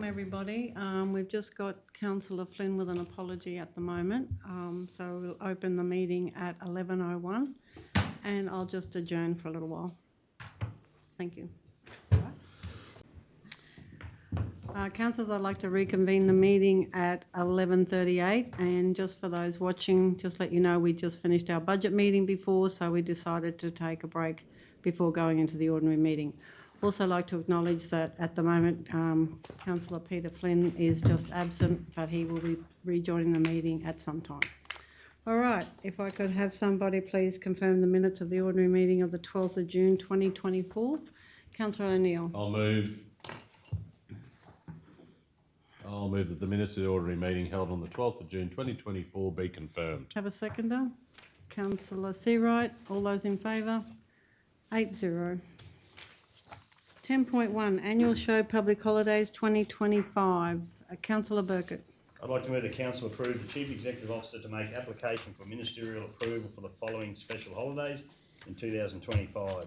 everybody. We've just got Councillor Flynn with an apology at the moment. So we'll open the meeting at 11:01 and I'll just adjourn for a little while. Thank you. Councillors, I'd like to reconvene the meeting at 11:38, and just for those watching, just let you know we just finished our budget meeting before, so we decided to take a break before going into the ordinary meeting. Also like to acknowledge that at the moment Councillor Peter Flynn is just absent, but he will be rejoining the meeting at some time. All right, if I could have somebody please confirm the minutes of the ordinary meeting of the 12th of June 2024. Councillor O'Neill. I'll move that the minutes of the ordinary meeting held on the 12th of June 2024 be confirmed. Have a seconder. Councillor Seawright. All those in favour? 8-0. 10.1 Annual Show Public Holidays 2025. Councillor Burkett. I'd like to move the council approve the Chief Executive Officer to make application for ministerial approval for the following special holidays in 2025.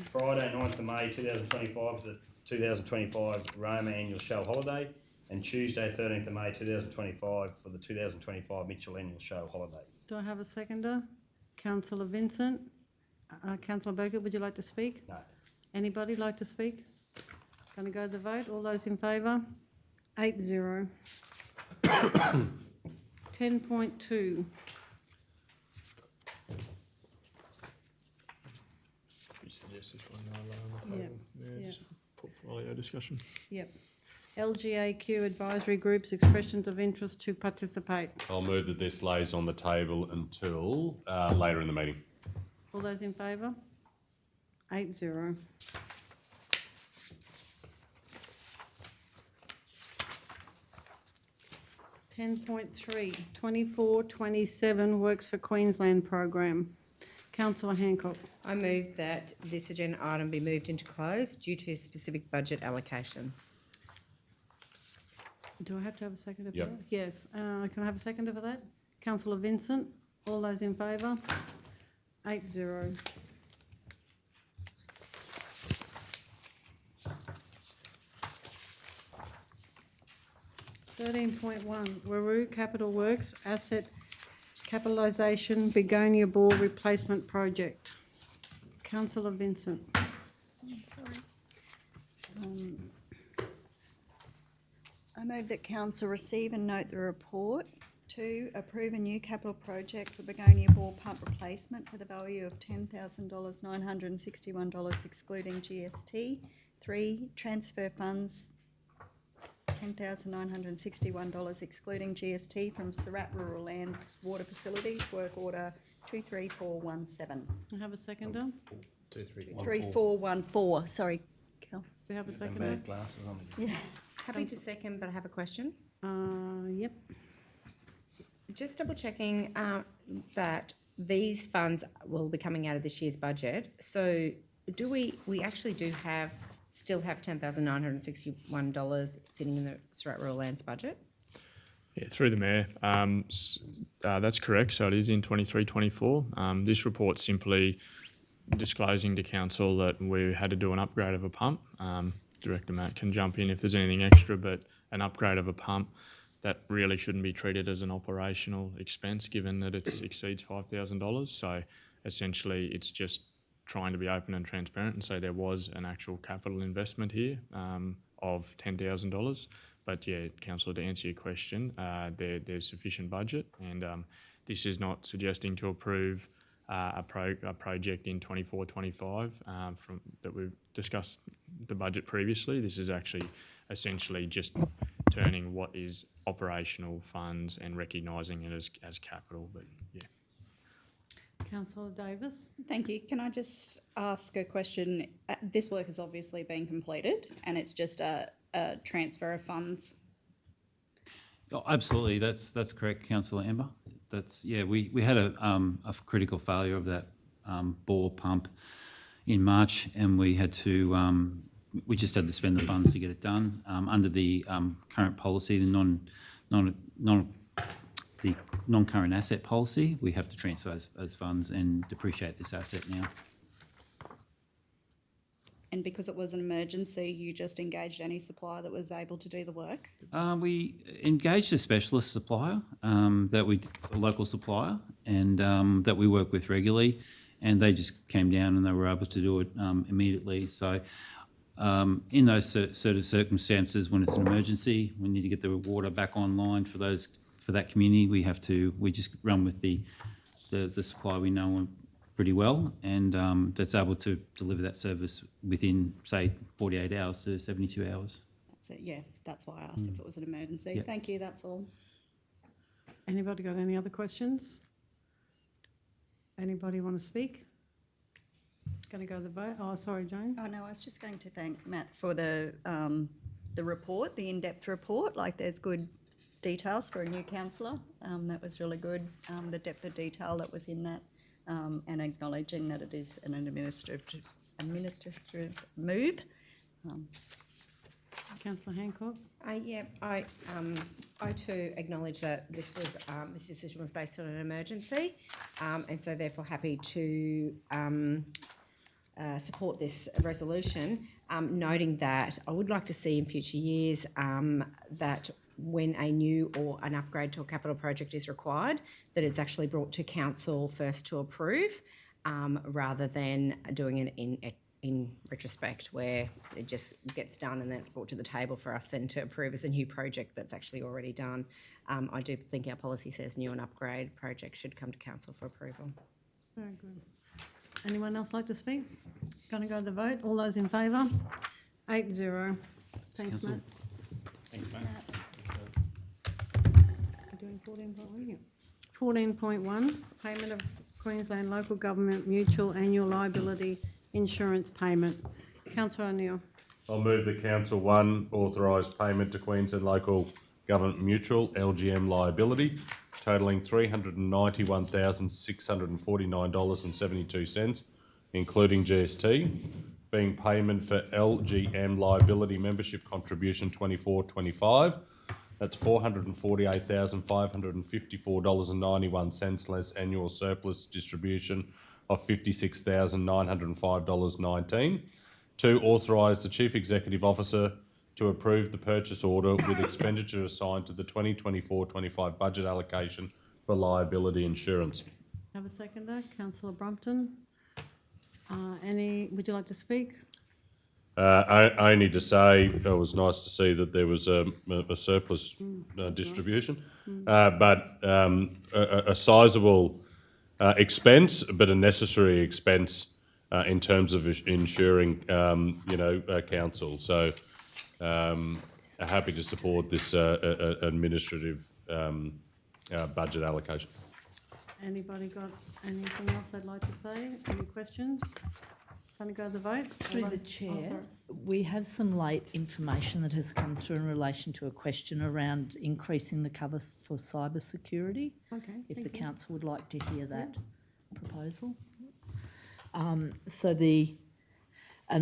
Friday 9th of May 2025 for the 2025 Roma Annual Show Holiday, and Tuesday 13th of May 2025 for the 2025 Mitchell Annual Show Holiday. Do I have a seconder? Councillor Vincent. Councillor Burkett, would you like to speak? No. Anybody like to speak? Going to go to the vote. All those in favour? 8-0. 10.2. You suggest this one now on the table. Yep. Just portfolio discussion. Yep. LGAQ advisory groups expressions of interest to participate. I'll move that this lays on the table until later in the meeting. All those in favour? 8-0. (10.3) 24-27 Works for Queensland program. Councillor Hancock. I move that this agenda item be moved into close due to specific budget allocations. Do I have to have a seconder for Yep. that? Yes. Can I have a seconder for that? Councillor Vincent. All those in favour? 8-0. (13.1) Waroo Capital Works Asset Capitalisation Begonia Ball Replacement Project. Councillor Vincent. I move that council receive and note the report. 2, approve a new capital project for Begonia Ball pump replacement for the value of $10,961 excluding GST. 3, transfer funds $10,961 excluding GST from Surat Rural Lands Water Facilities, work order 23417. I have a seconder. 3414, sorry, Kel. Do we have a seconder? Glasses on. Yeah. Happy to second, but I have a question. Yep. Just double checking that these funds will be coming out of this year's budget. So do we actually still have $10,961 sitting in the Surat Rural Lands budget? Yeah, through the Mayor. That's correct. So it is in 23-24. This report's simply disclosing to council that we had to do an upgrade of a pump. Director Matt can jump in if there's anything extra, but an upgrade of a pump that really shouldn't be treated as an operational expense given that it exceeds $5,000. So essentially it's just trying to be open and transparent and say there was an actual capital investment here of $10,000. But yeah, Councillor, to answer your question, there's sufficient budget, and this is not suggesting to approve a project in 24-25 from that we've discussed the budget previously. This is actually essentially just turning what is operational funds and recognising it as capital. But yeah. Councillor Davis. Thank you. Can I just ask a question? This work has obviously been completed and it's just a transfer of funds. Oh, absolutely, that's correct, Councillor Amber. We had a critical failure of that bore pump in March, and we just had to spend the funds to get it done under the current policy, the non-current asset policy. We have to transfer those funds and depreciate this asset now. And because it was an emergency, you just engaged any supplier that was able to do the work? We engaged a specialist supplier, a local supplier, and that we work with regularly, and they just came down and they were able to do it immediately. So, in those sort of circumstances, when it's an emergency, we need to get the water back online for that community. We just run with the supplier we know pretty well, and that's able to deliver that service within, say, 48 hours to 72 hours. That's it, yeah, that's why I asked if it was an emergency. Yeah. Thank you, that's all. Anybody got any other questions? Anybody want to speak? Going to go to the vote? Oh, sorry, Jane. Oh, no, I was just going to thank Matt for the report, the in-depth report. Like, there's good details for a new councillor. That was really good, the depth of detail that was in that, and acknowledging that it is an administrative move. Councillor Hancock? I too acknowledge that this decision was based on an emergency, and so therefore happy to support this resolution, noting that I would like to see in future years that when a new or an upgrade to a capital project is required, that it's actually brought to council first to approve, rather than doing it in retrospect, where it just gets done and then it's brought to the table for us then to approve as a new project that's actually already done. I do think our policy says new and upgrade projects should come to council for approval. Very good. Anyone else like to speak? Going to go to the vote? All those in favour? 8-0. Thanks, Council. Matt. Thanks, Matt. We're doing 14.1 here. 14.1, payment of Queensland Local Government Mutual Annual Liability Insurance Payment. Councillor O'Neill. I'll move that Council 1 authorise payment to Queensland Local Government Mutual LGM liability totalling $391,649.72, including GST, being payment for LGM liability membership contribution 24-25. That's $448,554.91 less annual surplus distribution of $56,905.19. 2, authorise the Chief Executive Officer to approve the purchase order with expenditure assigned to the 2024-25 budget allocation for liability insurance. Have a seconder, Councillor Brompton. Would you like to speak? Only to say it was nice to see that there was a surplus distribution, but a sizable expense, but a necessary expense in terms of insuring, council. So happy to support this administrative budget allocation. Anybody got anything else they'd like to say? Any questions? Going to go to the vote? Through the Oh, chair, sorry. we have some late information that has come through in relation to a question around increasing the cover for cyber security. Okay, If thank the you. council would like to hear that proposal. An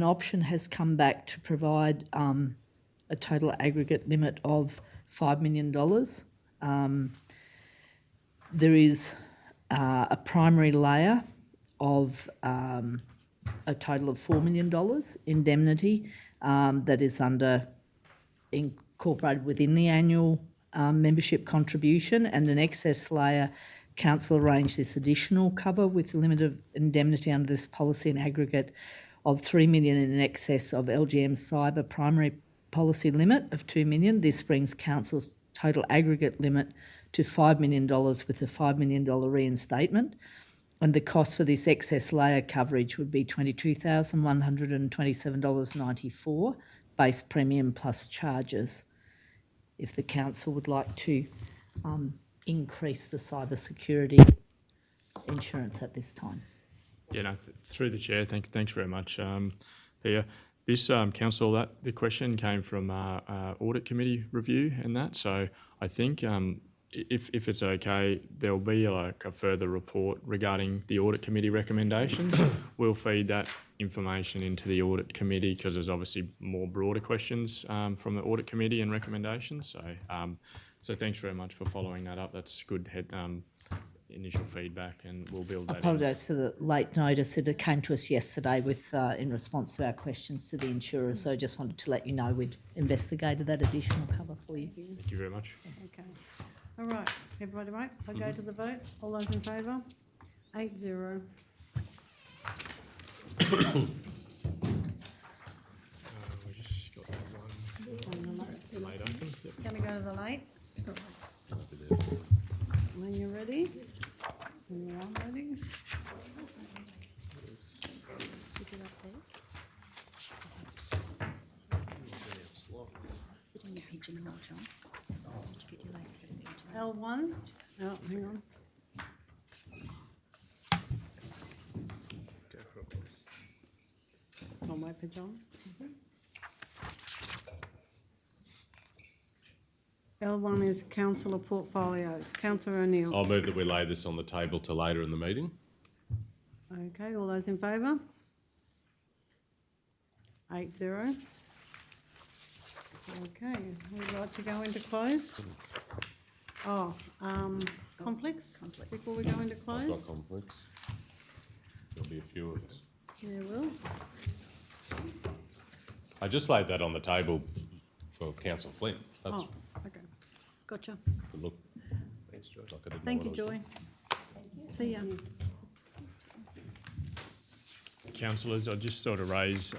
option has come back to provide a total aggregate limit of $5 million. There is a primary layer of a total of $4 million indemnity that is incorporated within the annual membership contribution, and an excess layer. Council arranged this additional cover with the limit of indemnity under this policy in aggregate of $3 million in excess of LGM's cyber primary policy limit of $2 million. This brings council's total aggregate limit to $5 million with a $5 million reinstatement. And the cost for this excess layer coverage would be $22,127.94, base premium plus charges, if the council would like to increase the cyber security insurance at this time. Yeah, no, through the chair, thanks very much. This council, the question came from audit committee review and that. So I think if it's okay, there'll be like a further report regarding the audit committee recommendations. We'll feed that information into the audit committee because there's obviously more broader questions from the audit committee and recommendations. So thanks very much for following that up. That's good initial feedback, and we'll build I that in. apologise for the late notice. It came to us yesterday with, in response to our questions to the insurer, so I just wanted to let you know we'd investigated that additional cover for you. Thank you very much. Okay. All right, everybody right? I'll go to the vote. All those in favour? 8-0. We just got one laid open. Yep. Gonna go to the late? When you're ready? When you are ready? Is it up there? Is it in your pigeonhole, John? Did you get your legs out of the pigeonhole? L1? Oh, hang on. Go for it. I'll wait for John. L1 is councillor portfolios. Councillor O'Neill. I'll move that we lay this on the table to later in the meeting. Okay, all those in favour? 8-0. Okay, we'd like to go into closed. Oh, conflicts? Before we go into I've close? got conflicts. There'll be a few of us. There will. I just laid that on the table for Councillor Flynn. That's Oh, okay. Gotcha. the look. Thanks, Joy. Like I didn't know Thank you, what I was Joy. See ya. Councillors, I'd just sort of raise,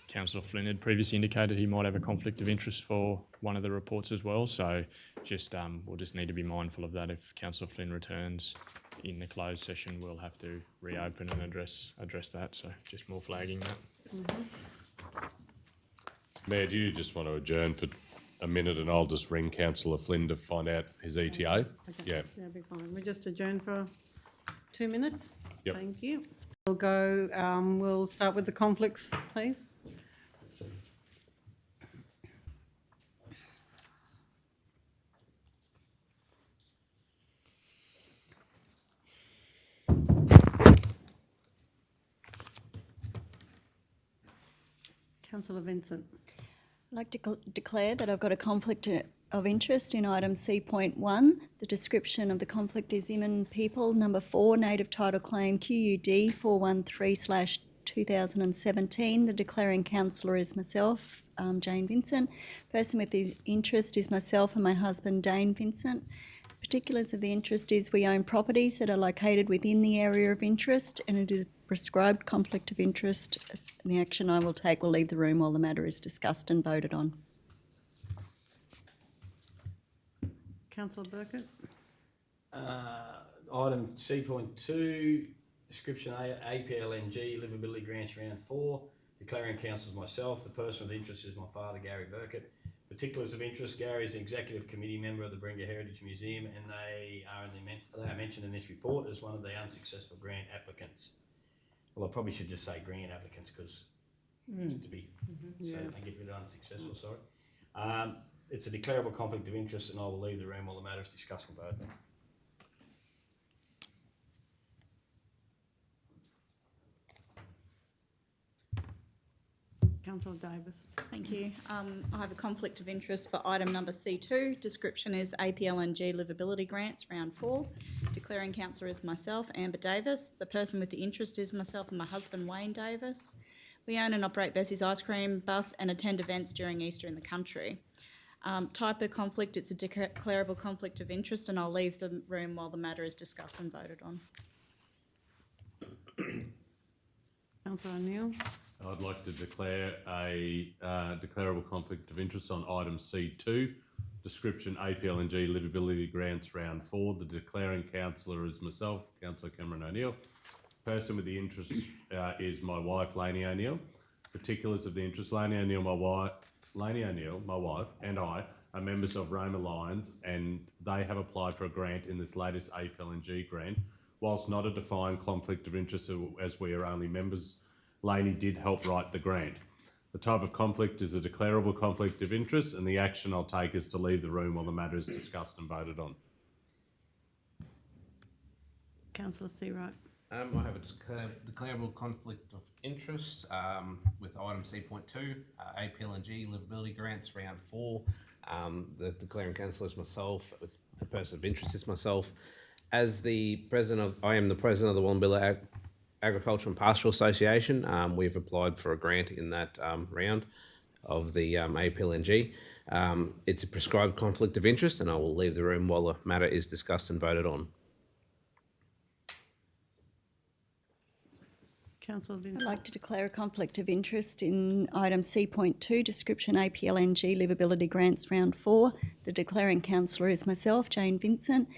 Councillor Flynn had previously indicated he might have a conflict of interest for one of the reports as well, so just, we'll just need to be mindful of that. If Councillor Flynn returns in the closed session, we'll have to reopen and address that, so just more flagging that. Mayor, do you just want to adjourn for a minute and I'll just ring Councillor Flynn to find out his ETA? Okay, Yeah. that'll be fine. We just adjourn for 2 minutes. Yep. Thank you. We'll go, we'll start with the conflicts, please. Councillor Vincent. I'd like to declare that I've got a conflict of interest in item C.1. The description of the conflict is Iman People, number 4, native title claim QUD 413/2017. The declaring councillor is myself, Jane Vincent. Person with the interest is myself and my husband, Dane Vincent. Particulars of the interest is we own properties that are located within the area of interest, and it is prescribed conflict of interest. And the action I will take will leave the room while the matter is discussed and voted on. Councillor Burkett. Item C.2, description APLNG, livability grants round 4. Declaring council is myself. The person with interest is my father, Gary Burkett. Particulars of interest, Gary is an executive committee member of the Bringa Heritage Museum, and they are mentioned in this report as one of the unsuccessful grant applicants. Well, I probably should just say grant applicants because just to be so I get rid of unsuccessful. Sorry. It's a declarable conflict of interest, and I will leave the room while the matter is discussed and voted. Councillor Davis. Thank you. I have a conflict of interest for item number C2. Description is APLNG livability grants, round 4. Declaring councillor is myself, Amber Davis. The person with the interest is myself and my husband, Wayne Davis. We own and operate Bessie's Ice Cream Bus and attend events during Easter in the country. Type of conflict, it's a declarable conflict of interest, and I'll leave the room while the matter is discussed and voted on. Councillor O'Neill. I'd like to declare a declarable conflict of interest on item C2, description APLNG livability grants round 4. The declaring councillor is myself, Councillor Cameron O'Neill. Person with the interest is my wife, Lainey O'Neill. Particulars of the interest, Lainey O'Neill, my wife, and I are members of Roma Lions, and they have applied for a grant in this latest APLNG grant. Whilst not a defined conflict of interest as we are only members, Lainey did help write the grant. The type of conflict is a declarable conflict of interest, and the action I'll take is to leave the room while the matter is discussed and voted on. Councillor Seawright. I have a declarable conflict of interest with item C.2, APLNG livability grants round 4. The declaring councillor is myself. The person of interest is myself. As the president I am the president of the Wallumbilla Agriculture and Pastoral Association. We've applied for a grant in that round of the APLNG. It's a prescribed conflict of interest, and I will leave the room while the matter is discussed and voted on. Councillor I'd Vincent. like to declare a conflict of interest in item C.2, description APLNG livability grants round 4. The declaring councillor is myself, Jane Vincent.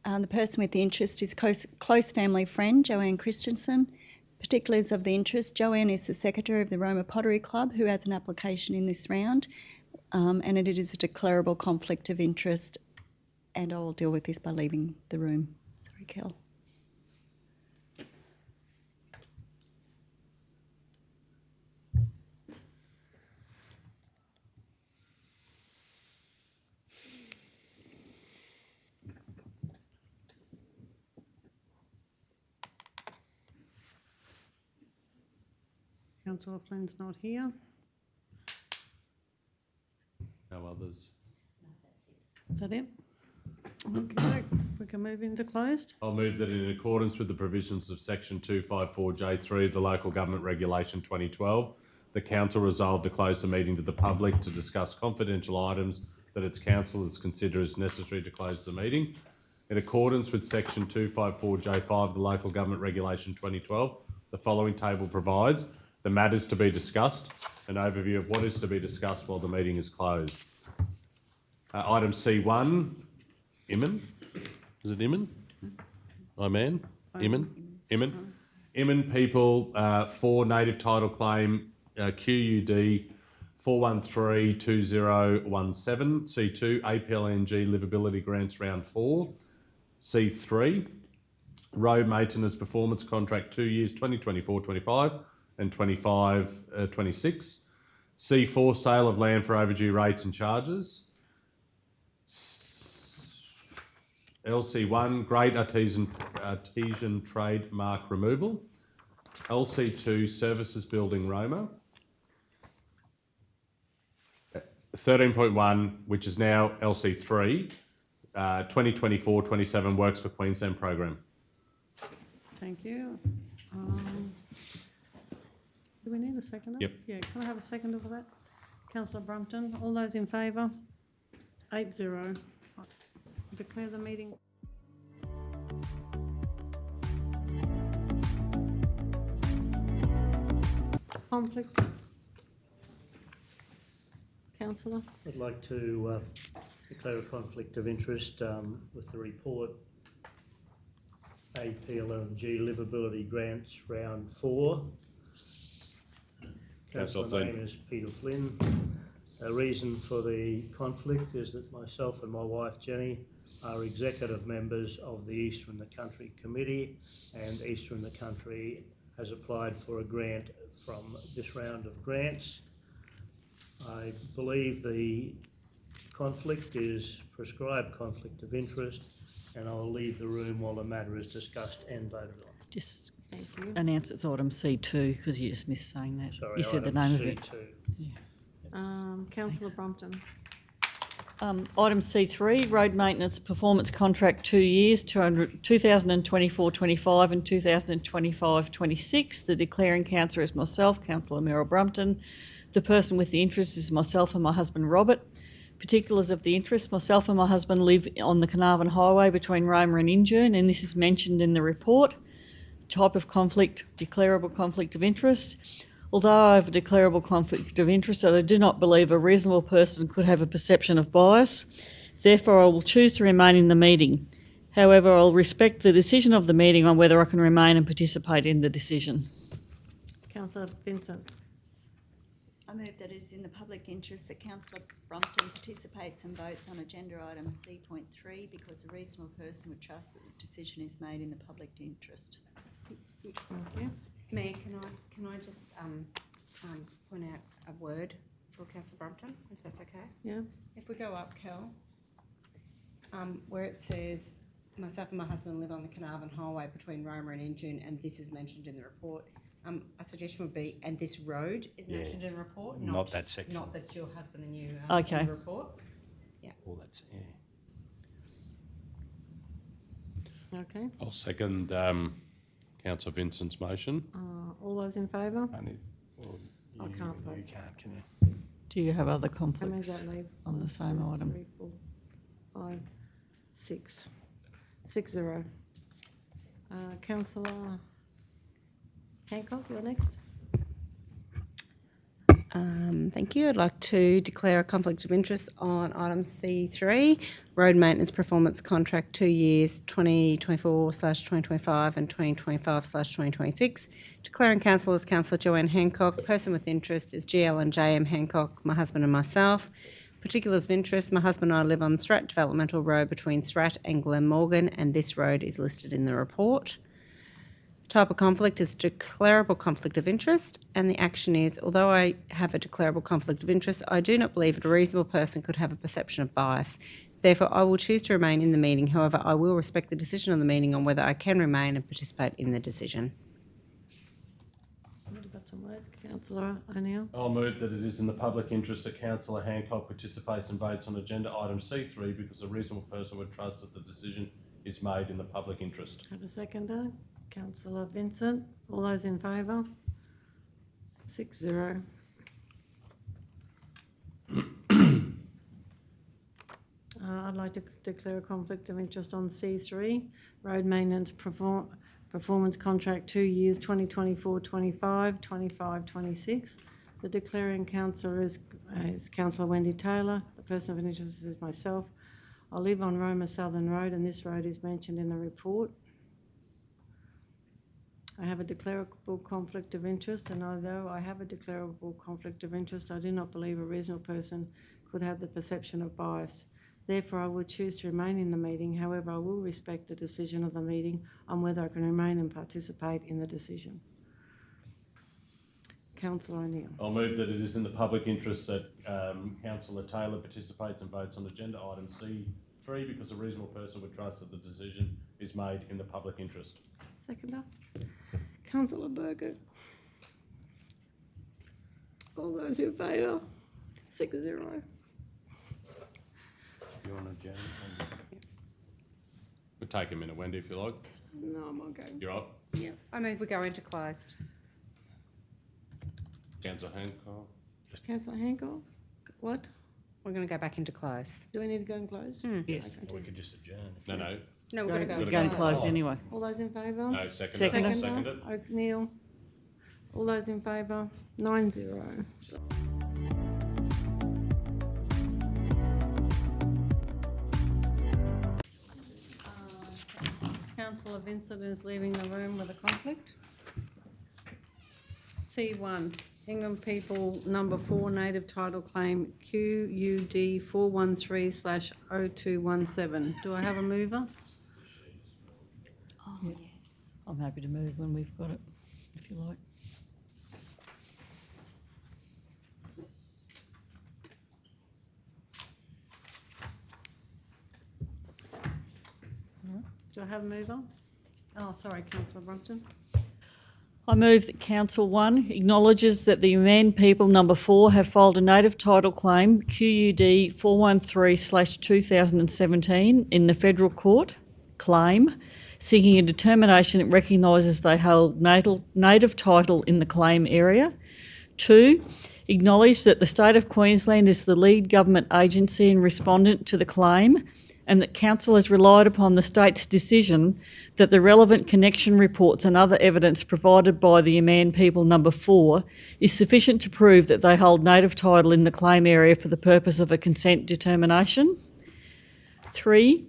The person with the interest is close family friend, Joanne Christensen. Particulars of the interest: Joanne is the secretary of the Roma Pottery Club who has an application in this round, and it is a declarable conflict of interest, and I will deal with this by leaving the room. Sorry, Kel. Councillor Flynn's not here. No others. Is that it? Okay, we can move into closed. I'll move that in accordance with the provisions of Section 254J3 of the Local Government Regulation 2012, the Council resolved to close the meeting to the public to discuss confidential items that its councillors consider as necessary to close the meeting. In accordance with Section 254J5 of the Local Government Regulation 2012, the following table provides the matters to be discussed, an overview of what is to be discussed while the meeting is closed. Item C1, Iman. Is it Iman? Iman? Iman people for native title claim QUD 4132017, C2 APLNG livability grants round 4, C3 road maintenance performance contract 2 years 2024-25 and 25-26, C4 sale of land for overdue rates and charges, LC1 Great Artesian Trademark Removal, LC2 Services Building Roma, 13.1, which is now LC3, 2024-27 Works for Queensland program. Thank you. Do we need a seconder? Yep. Yeah, can I have a seconder for that? Councillor Brumpton, all those in favour? 8-0. Declare the meeting. Conflict. Councillor? I'd like to declare a conflict of interest with the report APLNG livability grants round 4. Councillor Councillor Flynn. name is Peter Flynn. A reason for the conflict is that myself and my wife Jenny are executive members of the Easter in the Country Committee, and Easter in the Country has applied for a grant from this round of grants. I believe the conflict is prescribed conflict of interest, and I'll leave the room while the matter is discussed and voted on. Just announce it's item C2 because you just missed saying that. Sorry, You said the item name of it. C2. Councillor Brumpton. Item C3, road maintenance performance contract 2 years, 2024-25 and 2025-26. The declaring councillor is myself, Councillor Meryl Brumpton. The person with the interest is myself and my husband Robert. Particulars of the interest: myself and my husband live on the Carnarvon Highway between Roma and Injune, and this is mentioned in the report. Type of conflict: declarable conflict of interest. Although I have a declarable conflict of interest, I do not believe a reasonable person could have a perception of bias. Therefore, I will choose to remain in the meeting. However, I will respect the decision of the meeting on whether I can remain and participate in the decision. Councillor Vincent. I move that it is in the public interest that Councillor Brumpton participates and votes on agenda item C.3 because a reasonable person would trust that the decision is made in the public interest. Thank you. Mayor, can I just point out a word for Councillor Brumpton, if that's okay? Yeah. If we go up, Kel, where it says, myself and my husband live on the Carnarvon Highway between Roma and Injune, and this is mentioned in the report, a suggestion would be, and this road is mentioned in the report? Not that section. Not that your husband and you Okay. in the report? All that's, yeah. Okay. I'll second Councillor Vincent's motion. All those in favour? I can't vote. You can't, can you? Do you have other How many does conflicts that leave? on the same One, item? 3, 4, 5, 6. 6-0. Councillor Hancock, you're next. Thank you. I'd like to declare a conflict of interest on item C3, road maintenance performance contract 2 years, 2024/2025 and 2025/2026. Declaring council as Councillor Joanne Hancock. Person with interest is GL and JM Hancock, my husband and myself. Particulars of interest, my husband and I live on Strat Developmental Road between Strat and Glenmorgan, and this road is listed in the report. Type of conflict is declarable conflict of interest, and the action is, although I have a declarable conflict of interest, I do not believe that a reasonable person could have a perception of bias. Therefore, I will choose to remain in the meeting. However, I will respect the decision of the meeting on whether I can remain and participate in the decision. Somebody got some words? Councillor O'Neill. I'll move that it is in the public interest that Councillor Hancock participates and votes on agenda item C3 because a reasonable person would trust that the decision is made in the public interest. Have a seconder. Councillor Vincent. All those in favour? 6-0. I'd like to declare a conflict of interest on C3, road maintenance performance contract 2 years, 2024/25, 25/26. The declaring councillor is Councillor Wendy Taylor. The person of interest is myself. I live on Roma Southern Road, and this road is mentioned in the report. I have a declarable conflict of interest, and although I have a declarable conflict of interest, I do not believe a reasonable person could have the perception of bias. Therefore, I will choose to remain in the meeting. However, I will respect the decision of the meeting on whether I can remain and participate in the decision. Councillor O'Neill. I'll move that it is in the public interest that Councillor Taylor participates and votes on agenda item C3 because a reasonable person would trust that the decision is made in the public interest. Seconder. Councillor Burgett. All those in favour? 6-0. You want to, Jan? We'll take a minute, Wendy, if you like. No, I'm okay. You're up. I move we go into closed. Councillor Hancock. Councillor Hancock? What? We're going to go back into close. Do we need to go and close? Yes. Or we could just adjourn. No, no. No, we're going to go We're into going to close. close anyway. All those in favour? No, second. Seconder. Seconded. O'Neill. All those in favour? 9-0. Councillor Vincent is leaving the room with a conflict. C1, Ingham People Number 4 Native Title Claim QUD 413/0217. Do I have a mover? Oh, yes. I'm happy to move when we've got it, if you like. Do I have a mover? Oh, sorry, Councillor Brumpton. I move that Council 1 acknowledges that the Yuman People Number 4 have filed a native title claim QUD 413/2017 in the Federal Court claim, seeking a determination that recognises they hold native title in the claim area. 2, acknowledge that the State of Queensland is the lead government agency and respondent to the claim, and that Council has relied upon the State's decision that the relevant connection reports and other evidence provided by the Yuman People Number 4 is sufficient to prove that they hold native title in the claim area for the purpose of a consent determination. 3,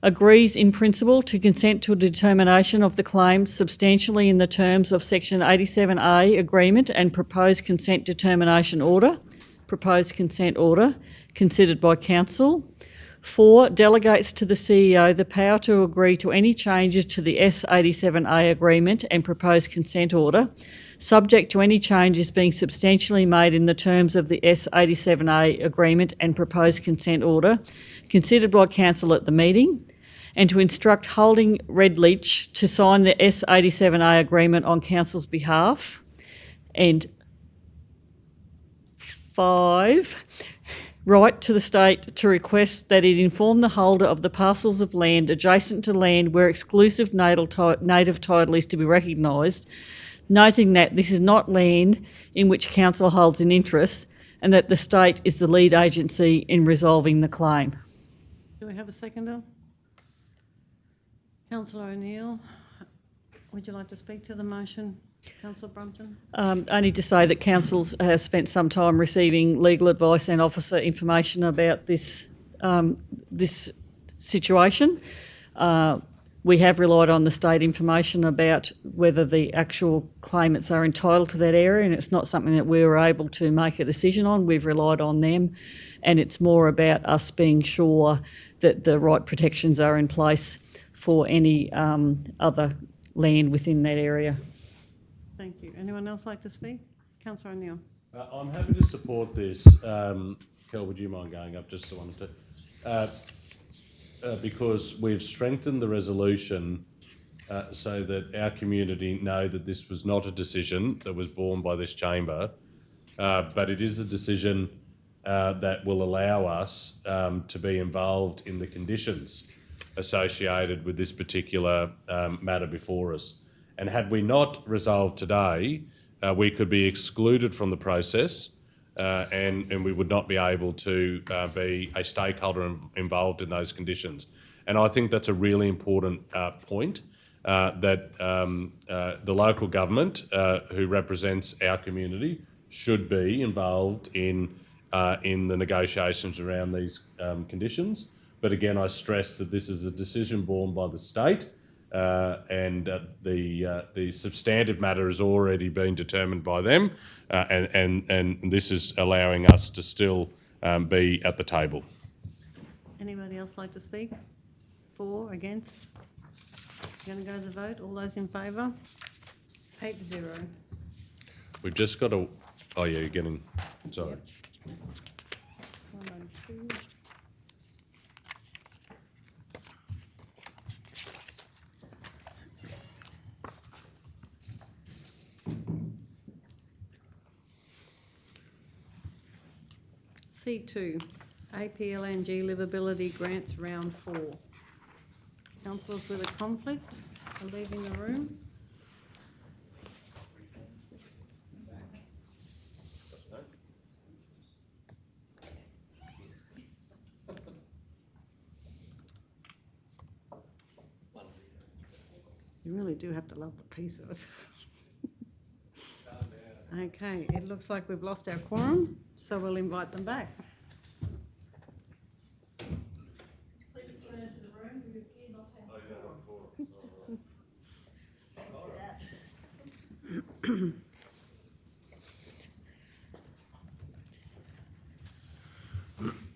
agrees in principle to consent to a determination of the claim substantially in the terms of Section 87A Agreement and proposed consent determination order, considered by Council. 4, delegates to the CEO the power to agree to any changes to the S87A agreement and proposed consent order, subject to any changes being substantially made in the terms of the S87A agreement and proposed consent order, considered by Council at the meeting, and to instruct Holding Redlich to sign the S87A agreement on Council's behalf. And 5, right to the state to request that it inform the holder of the parcels of land adjacent to land where exclusive native title is to be recognised, noting that this is not land in which council holds an interest and that the state is the lead agency in resolving the claim. Do we have a seconder? Councillor O'Neill, would you like to speak to the motion? Councillor Brumpton? Only to say that council has spent some time receiving legal advice and officer information about this situation. We have relied on the state information about whether the actual claimants are entitled to that area, and it's not something that we were able to make a decision on. We've relied on them, and it's more about us being sure that the right protections are in place for any other land within that area. Thank you. Anyone else like to speak? Councillor O'Neill? I'm happy to support this. Kel, would you mind going up just so I wanted to? Because we've strengthened the resolution so that our community know that this was not a decision that was borne by this chamber, but it is a decision that will allow us to be involved in the conditions associated with this particular matter before us. And had we not resolved today, we could be excluded from the process and we would not be able to be a stakeholder involved in those conditions. And I think that's a really important point, that the local government who represents our community should be involved in the negotiations around these conditions. But again, I stress that this is a decision borne by the state, and the substantive matter has already been determined by them, and this is allowing us to still be at the table. Anybody else like to speak? For, against? Going to go to the vote. All those in favour? 8-0. We've just got to... Oh, yeah, you're getting... Sorry. 1 and 2. C2, APLNG Livability Grants Round 4. Councillors with a conflict are leaving the room. You really do have to love the peace of it. Okay, it looks like we've lost our quorum, so we'll invite them back.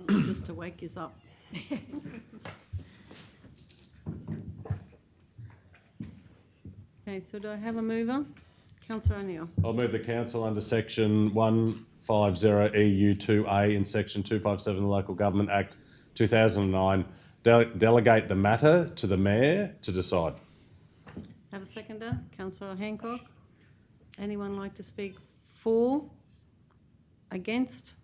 Just to wake us up. Okay, so do I have a mover? Councillor O'Neill. I'll move the council under section 150EU2A and section 257 of the Local Government Act 2009, delegate the matter to the mayor to decide. Have a seconder? Councillor Hancock. Anyone like to speak for? Against?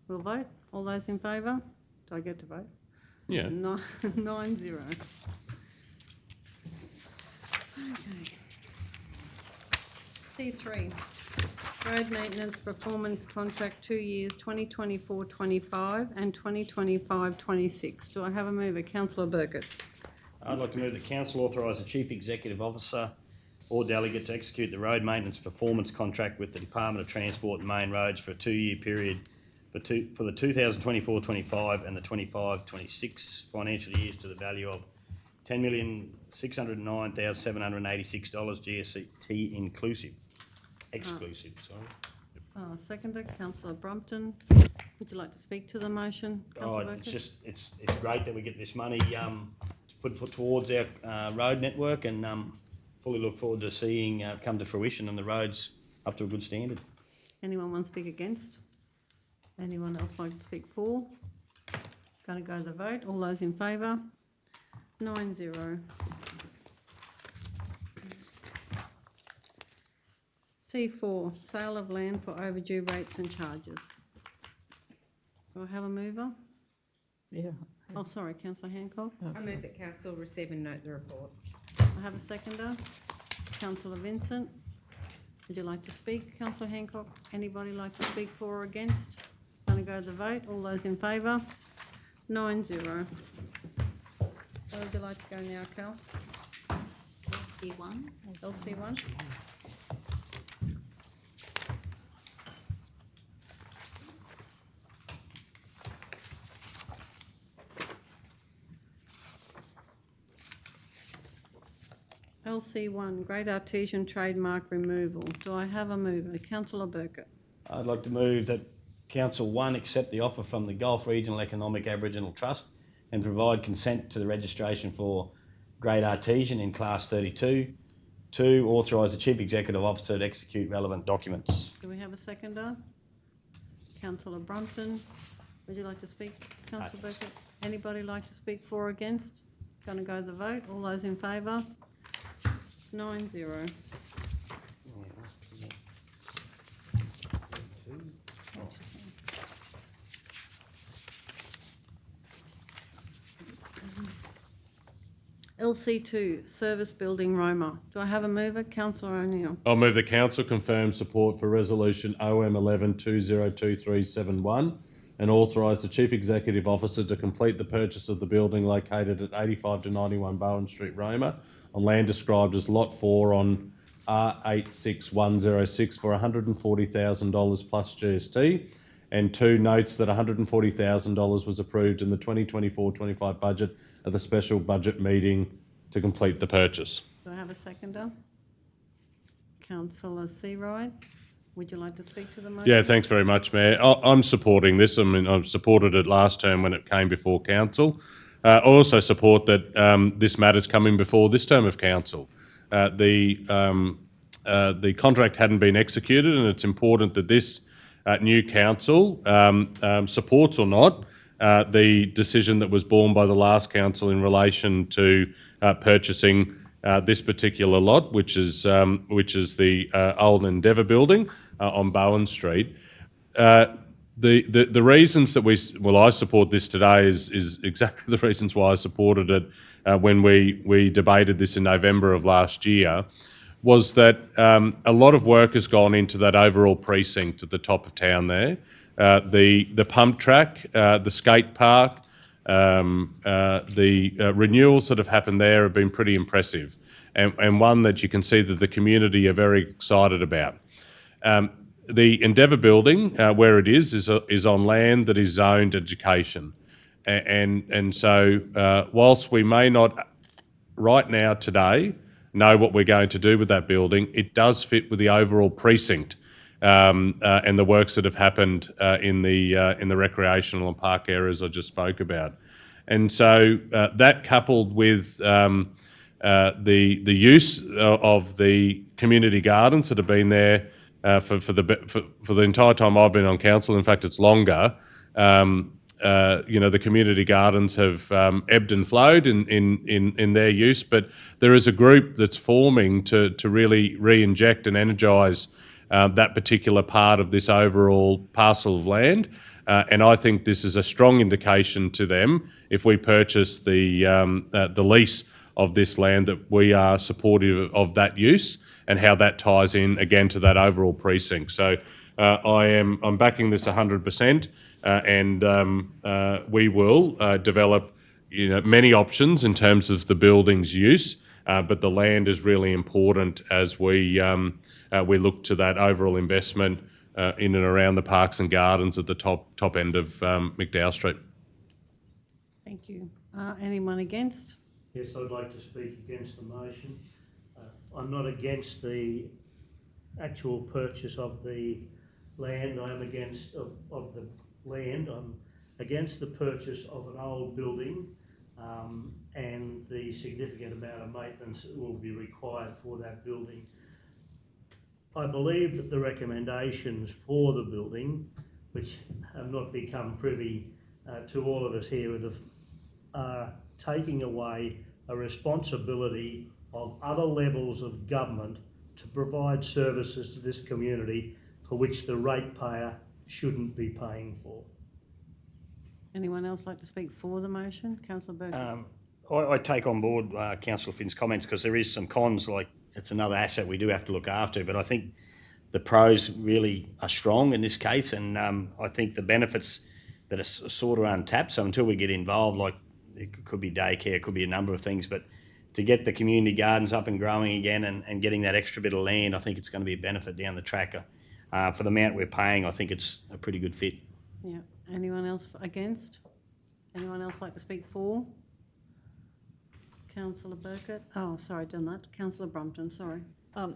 We'll vote. All those in favour? Do I get to vote? Yeah. 9-0. Okay. C3, road maintenance performance contract 2 years, 2024-25 and 2025-26. Do I have a mover? Councillor Burkett. I'd like to move the council authorise the chief executive officer or delegate to execute the road maintenance performance contract with the Department of Transport and Main Roads for a 2-year period for the 2024-25 and the 25-26 financial years to the value of $10,609,786 GST inclusive. Exclusive, sorry. Seconder, Councillor Brumpton. Would you like to speak to the motion? Councillor Burkett? It's great that we get this money to put towards our road network, and fully look forward to seeing come to fruition and the roads up to a good standard. Anyone want to speak against? Anyone else like to speak for? Going to go to the vote. All those in favour? 9-0. C4, sale of land for overdue rates and charges. Do I have a mover? Yeah. Oh, sorry, councillor Hancock. I move that council receive and note the report. I have a seconder. Councillor Vincent. Would you like to speak, councillor Hancock? Anybody like to speak for or against? Going to go to the vote. All those in favour? 9-0. Where would you like to go now, Cal? LC1. LC1? LC1, Great Artesian Trademark Removal. Do I have a mover? Councillor Burkett. I'd like to move that Council 1 accept the offer from the Gulf Regional Economic Aboriginal Trust and provide consent to the registration for Great Artesian in Class 32. 2, authorise the Chief Executive Officer to execute relevant documents. Do we have a seconder? Councillor Brumpton. Would you like to speak, councillor Burkett? Anybody like to speak for or against? Going to go to the vote. All those in favour? 9-0. LC2, Service Building Roma. Do I have a mover? Councillor O'Neill. I'll move the council confirm support for resolution OM 11202371 and authorise the Chief Executive Officer to complete the purchase of the building located at 85 to 91 Bowen Street, Roma, on land described as Lot 4 on R86106 for $140,000 plus GST. And 2, notes that $140,000 was approved in the 2024-25 budget at the special budget meeting to complete the purchase. Do I have a seconder? Councillor Searoyd. Would you like to speak to the motion? Yeah, thanks very much, Mayor. I'm supporting this. I mean, I've supported it last term when it came before council. I also support that this matter's coming before this term of council. The contract hadn't been executed, and it's important that this new council supports or not the decision that was borne by the last council in relation to purchasing this particular lot, which is the old Endeavour building on Bowen Street. The reasons that I support this today is exactly the reasons why I supported it when we debated this in November of last year, was that a lot of work has gone into that overall precinct at the top of town there. The pump track, the skate park, the renewals that have happened there have been pretty impressive, and one that you can see that the community are very excited about. The Endeavour building, where it is on land that is zoned education, and so whilst we may not right now today know what we're going to do with that building, it does fit with the overall precinct and the works that have happened in the recreational and park areas I just spoke about. And so that coupled with the use of the community gardens that have been there for the entire time I've been on council, in fact it's longer, the community gardens have ebbed and flowed in their use, but there is a group that's forming to really re-inject and energise that particular part of this overall parcel of land. And I think this is a strong indication to them, if we purchase the lease of this land, that we are supportive of that use and how that ties in again to that overall precinct. So I'm backing this 100%, and we will develop many options in terms of the building's use, but the land is really important as we look to that overall investment in and around the parks and gardens at the top end of McDowell Street. Thank you. Anyone against? Yes, I'd like to speak against the motion. I'm not against the actual purchase of the land. I am against of the land. I'm against the purchase of an old building and the significant amount of maintenance that will be required for that building. I believe that the recommendations for the building, which have not become privy to all of us here, are taking away a responsibility of other levels of government to provide services to this community for which the ratepayer shouldn't be paying for. Anyone else like to speak for the motion? Councillor Burke? I take on board Councillor Finn's comments because there is some cons, like it's another asset we do have to look after, but I think the pros really are strong in this case, and I think the benefits that are sort of untapped, so until we get involved, like it could be daycare, it could be a number of things, but to get the community gardens up and growing again and getting that extra bit of land, I think it's going to be a benefit down the track. For the amount we're paying, I think it's a pretty good fit. Yeah. Anyone else against? Anyone else like to speak for? Councillor Burkett? Oh, sorry, done that. Councillor Brumpton, sorry.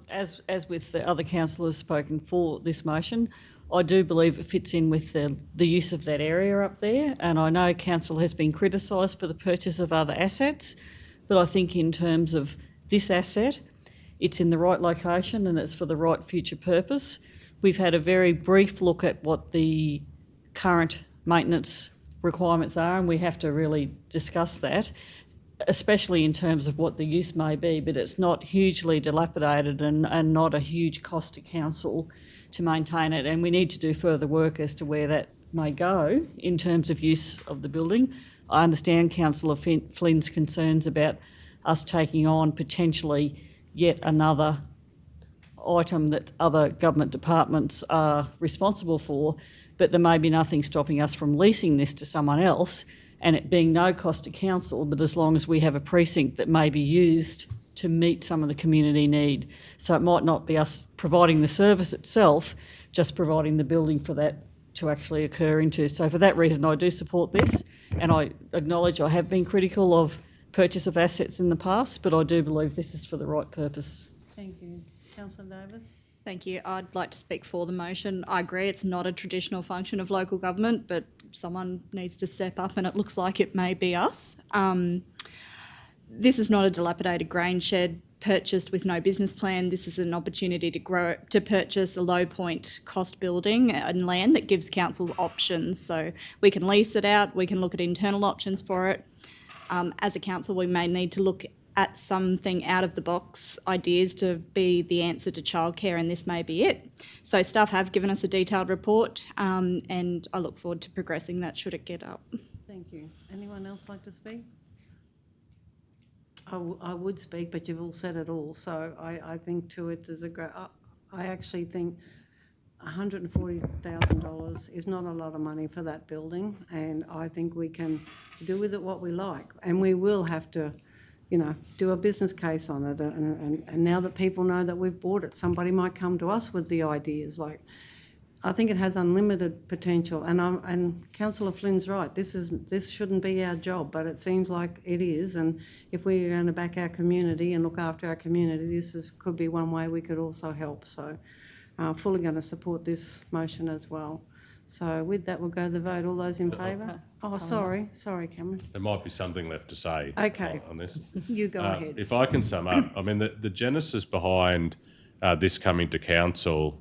As with the other councillors spoken for this motion, I do believe it fits in with the use of that area up there, and I know council has been criticised for the purchase of other assets, but I think in terms of this asset, it's in the right location and it's for the right future purpose. We've had a very brief look at what the current maintenance requirements are, and we have to really discuss that, especially in terms of what the use may be, but it's not hugely dilapidated and not a huge cost to council to maintain it, and we need to do further work as to where that may go in terms of use of the building. I understand Councillor Flynn's concerns about us taking on potentially yet another item that other government departments are responsible for, but there may be nothing stopping us from leasing this to someone else and it being no cost to council, but as long as we have a precinct that may be used to meet some of the community need. So it might not be us providing the service itself, just providing the building for that to actually occur into. So for that reason, I do support this, and I acknowledge I have been critical of purchase of assets in the past, but I do believe this is for the right purpose. Thank you. Councillor Davis? Thank you. I'd like to speak for the motion. I agree it's not a traditional function of local government, but someone needs to step up and it looks like it may be us. This is not a dilapidated grain shed purchased with no business plan. This is an opportunity to purchase a low point cost building and land that gives councils options. So we can lease it out, we can look at internal options for it. As a council, we may need to look at something out of the box ideas to be the answer to childcare, and this may be it. So staff have given us a detailed report, and I look forward to progressing that should it get up. Thank you. Anyone else like to speak? I would speak, but you've all said it all. So I think too it is a great, I actually think $140,000 is not a lot of money for that building, and I think we can do with it what we like, and we will have to, you know, do a business case on it, and now that people know that we've bought it, somebody might come to us with the ideas. Like, I think it has unlimited potential, and Councillor Flynn's right. This shouldn't be our job, but it seems like it is. And if we're going to back our community and look after our community, could be one way we could also help. So, fully going to support this motion as well. So with that, we'll go to the vote. All those in favour? Oh, sorry, Cameron. There might be something left to say Okay. on this. You go ahead. If I can sum up, I mean, the genesis behind this coming to council,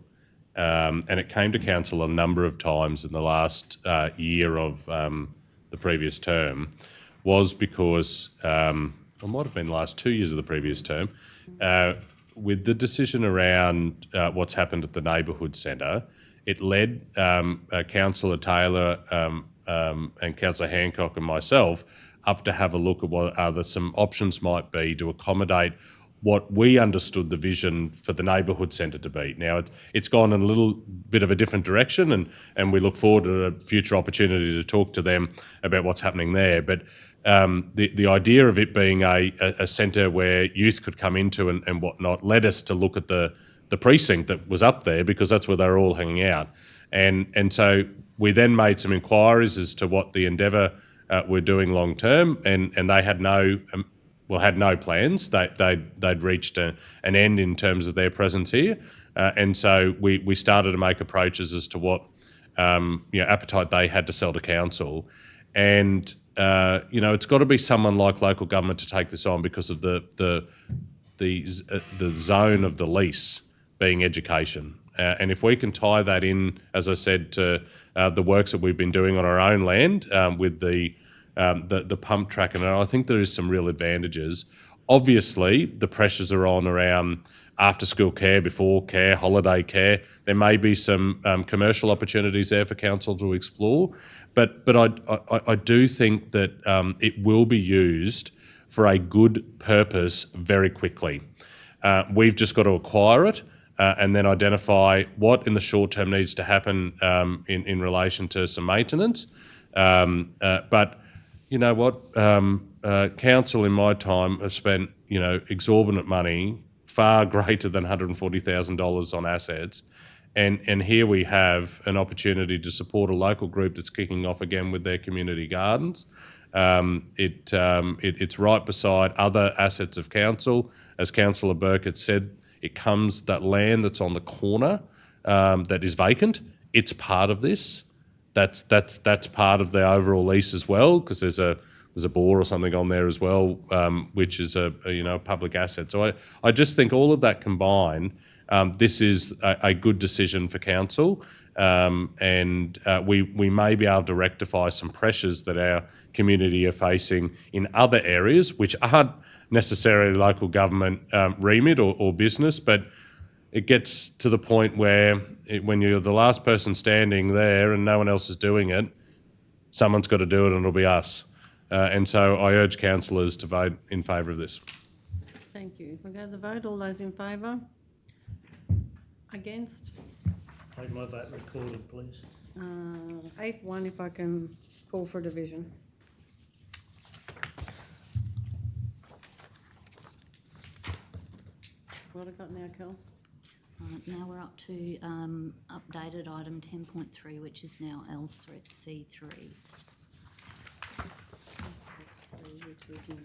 and it came to council a number of times in the last year of the previous term, was because, it might have been the last 2 years of the previous term, with the decision around what's happened at the neighbourhood centre, it led Councillor Taylor and Councillor Hancock and myself up to have a look at what some options might be to accommodate what we understood the vision for the neighbourhood centre to be. Now, it's gone in a little bit of a different direction, and we look forward to a future opportunity to talk to them about what's happening there. But the idea of it being a centre where youth could come into and whatnot led us to look at the precinct that was up there, because that's where they were all hanging out. And so we then made some inquiries as to what the Endeavour were doing long term, and they had no plans. They'd reached an end in terms of their presence here, and so we started to make approaches as to what appetite they had to sell to council, and it's got to be someone like local government to take this on because of the zone of the lease being education. And if we can tie that in, as I said, to the works that we've been doing on our own land with the pump track, and I think there is some real advantages. Obviously, the pressures are on around after-school care, before care, holiday care. There may be some commercial opportunities there for council to explore, but I do think that it will be used for a good purpose very quickly. We've just got to acquire it and then identify what in the short term needs to happen in relation to some maintenance. But you know what? Council in my time have spent, exorbitant money, far greater than $140,000 on assets. And here we have an opportunity to support a local group that's kicking off again with their community gardens. It's right beside other assets of council. As Councillor Burkett said, that land that's on the corner that is vacant, it's part of this. That's part of the overall lease as well, because there's a bore or something on there as well, which is a public asset. So I just think all of that combined, this is a good decision for council, and we may be able to rectify some pressures that our community are facing in other areas, which aren't necessarily local government remit or business, but it gets to the point where when you're the last person standing there and no one else is doing it, someone's got to do it and it'll be us. And so I urge councillors to vote in favour of this. Thank you. If we go to the vote, all those in favour? Against? Make my vote recorded, please. 8-1 if I can call for a division. What have I got now, Kel? Now we're up to updated item 10.3, which is now LC3. Which is now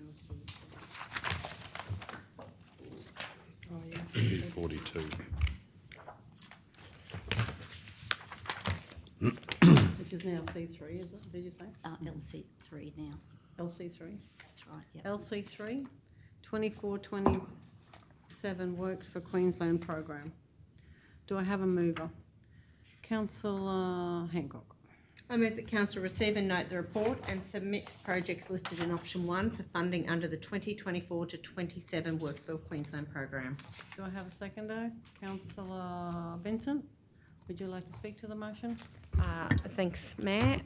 Oh, yes. 42. Which is now C3, is it? Did you say? LC3 now. LC3? That's right, yeah. LC3, 24-27 Works for Queensland program. Do I have a mover? Councillor Hancock. I move that council receive and note the report and submit projects listed in option 1 for funding under the 2024 to 27 Works for Queensland program. Do I have a seconder? Councillor Vincent, would you like to speak to the motion? Thanks, Mayor.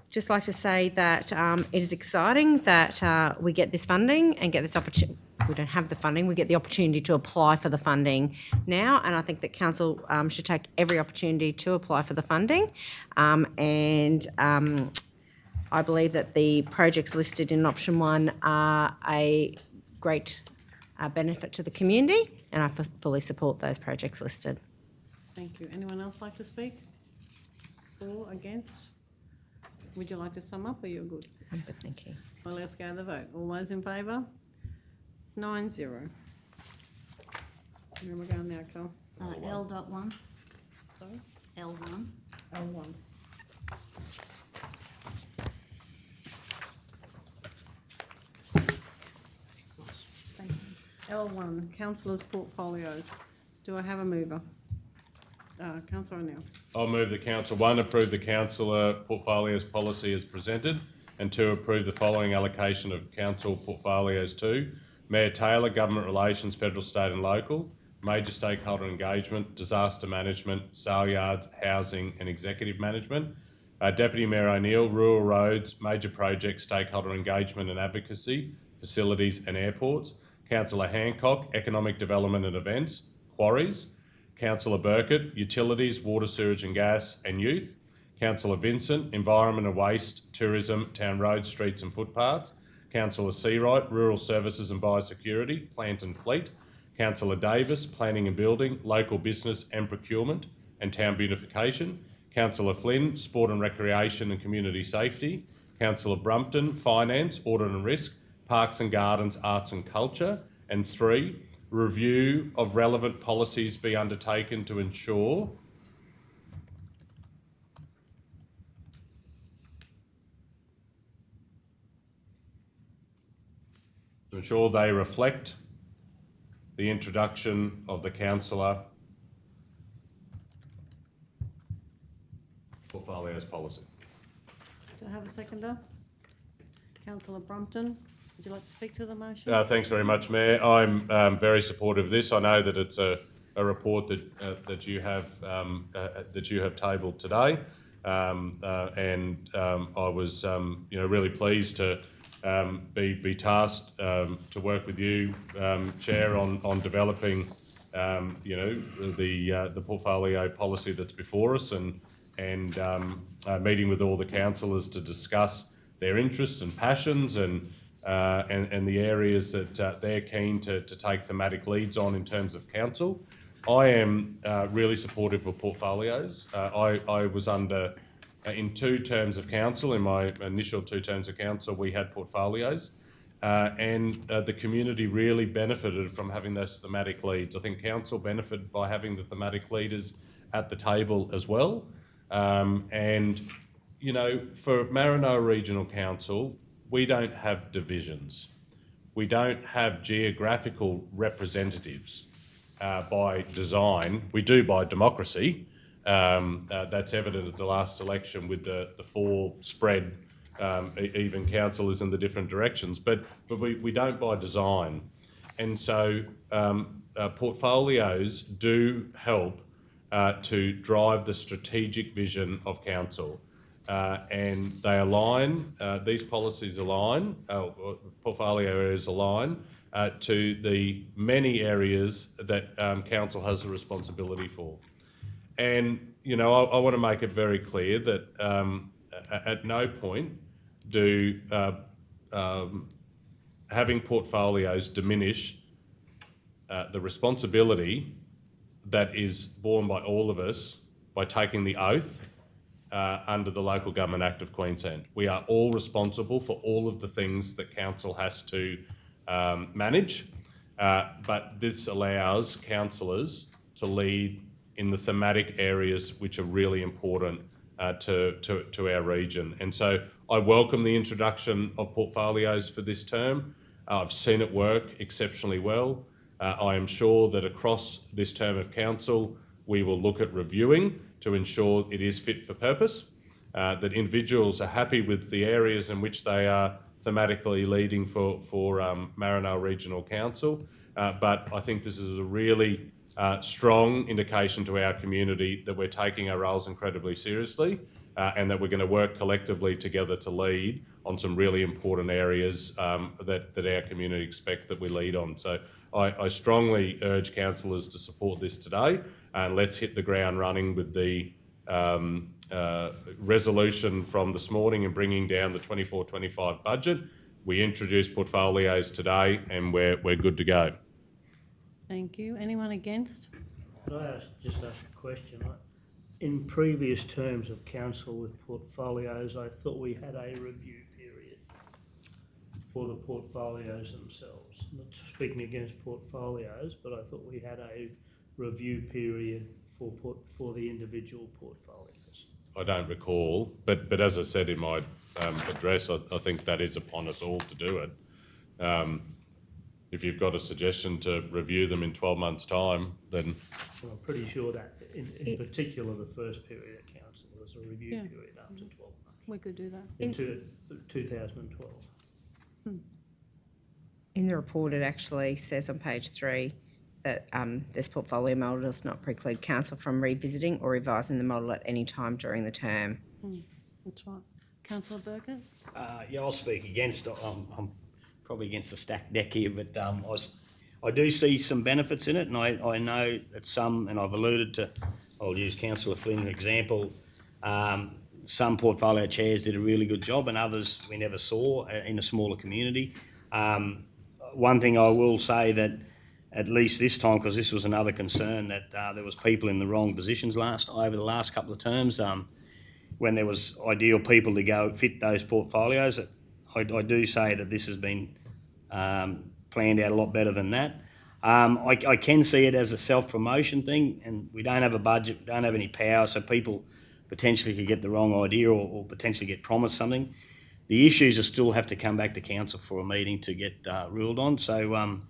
Just like to say that it is exciting that we get this funding and get this opportunity. We don't have the funding, we get the opportunity to apply for the funding now, and I think that council should take every opportunity to apply for the funding. I believe that the projects listed in option 1 are a great benefit to the community, and I fully support those projects listed. Thank you. Anyone else like to speak? For, against? Would you like to sum up or you're good? I'm good, thank you. Well, let's go to the vote. All those in favour? 9-0. Where am I going now, Cal? L.1, Sorry? L1. L1. Thank you. L1, councillors' portfolios. Do I have a mover? Councillor O'Neill. I'll move that Council 1 approve the councillor portfolios policy as presented, and 2 approve the following allocation of council portfolios to Mayor Taylor, Government Relations, Federal, State and Local, Major Stakeholder Engagement, Disaster Management, Sale Yards, Housing and Executive Management, Deputy Mayor O'Neill, Rural Roads, Major Projects, Stakeholder Engagement and Advocacy, Facilities and Airports, Councillor Hancock, Economic Development and Events, Quarries, Councillor Burkett, Utilities, Water, Sewage and Gas and Youth, Councillor Vincent, Environment and Waste, Tourism, Town Roads, Streets and Footpaths, Councillor Seawright, Rural Services and Biosecurity, Plant and Fleet, Councillor Davis, Planning and Building, Local Business and Procurement and Town Beautification, Councillor Flynn, Sport and Recreation and Community Safety, Councillor Brumpton, Finance, Audit and Risk, Parks and Gardens, Arts and Culture, and 3, review of relevant policies be undertaken to ensure they reflect the introduction of the councillor portfolios policy. Do I have a seconder? Councillor Brumpton, Would you like to speak to the motion? Thanks very much, Mayor. I'm very supportive of this. I know that it's a report that you have tabled today, and I was really pleased to be tasked to work with you, Chair, on developing the portfolio policy that's before us, and meeting with all the councillors to discuss their interests and passions and the areas that they're keen to take thematic leads on in terms of council. I am really supportive of portfolios. I was in 2 terms of council. In my initial 2 terms of council, we had portfolios, and the community really benefited from having those thematic leads. I think council benefited by having the thematic leaders at the table as well. And, for Maranoa Regional Council, we don't have divisions. We don't have geographical representatives by design. We do by democracy. That's evident at the last election with the 4 spread even councillors in the different directions. But we don't by design. And so portfolios do help to drive the strategic vision of council. And they align, these policies align, portfolio areas align to the many areas that council has a responsibility for. And, I want to make it very clear that at no point do having portfolios diminish the responsibility that is borne by all of us by taking the oath under the Local Government Act of Queensland. We are all responsible for all of the things that council has to manage, but this allows councillors to lead in the thematic areas which are really important to our region. And so I welcome the introduction of portfolios for this term. I've seen it work exceptionally well. I am sure that across this term of council, we will look at reviewing to ensure it is fit for purpose, that individuals are happy with the areas in which they are thematically leading for Maranoa Regional Council. But I think this is a really strong indication to our community that we're taking our roles incredibly seriously, and that we're going to work collectively together to lead on some really important areas that our community expect that we lead on. So I strongly urge councillors to support this today, and let's hit the ground running with the resolution from this morning and bringing down the 24-25 budget. We introduced portfolios today, and we're good to go. Thank you. Anyone against? Could I just ask a question? In previous terms of council with portfolios, I thought we had a review period for the portfolios themselves. Not speaking against portfolios, but I thought we had a review period for the individual portfolios. I don't recall, but as I said in my address, I think that is upon us all to do it. If you've got a suggestion to review them in 12 months' time, then... Well, I'm pretty sure that, in particular, the first period at council was a review period after 12 months. We could do that. In 2012. In the report, it actually says on page 3 that this portfolio model does not preclude council from revisiting or revising the model at any time during the term. That's right. Councillor Burgess? I'll speak against. I'm probably against a stacked deck here, but I do see some benefits in it, and I know that some, and I've alluded to, I'll use Councillor Flynn as an example, some portfolio chairs did a really good job and others we never saw in a smaller community. One thing I will say that at least this time, because this was another concern, that there was people in the wrong positions over the last couple of terms, when there was ideal people to go fit those portfolios. I do say that this has been planned out a lot better than that. I can see it as a self-promotion thing, and we don't have a budget, we don't have any power, so people potentially could get the wrong idea or potentially get promised something. The issues will still have to come back to council for a meeting to get ruled on. So,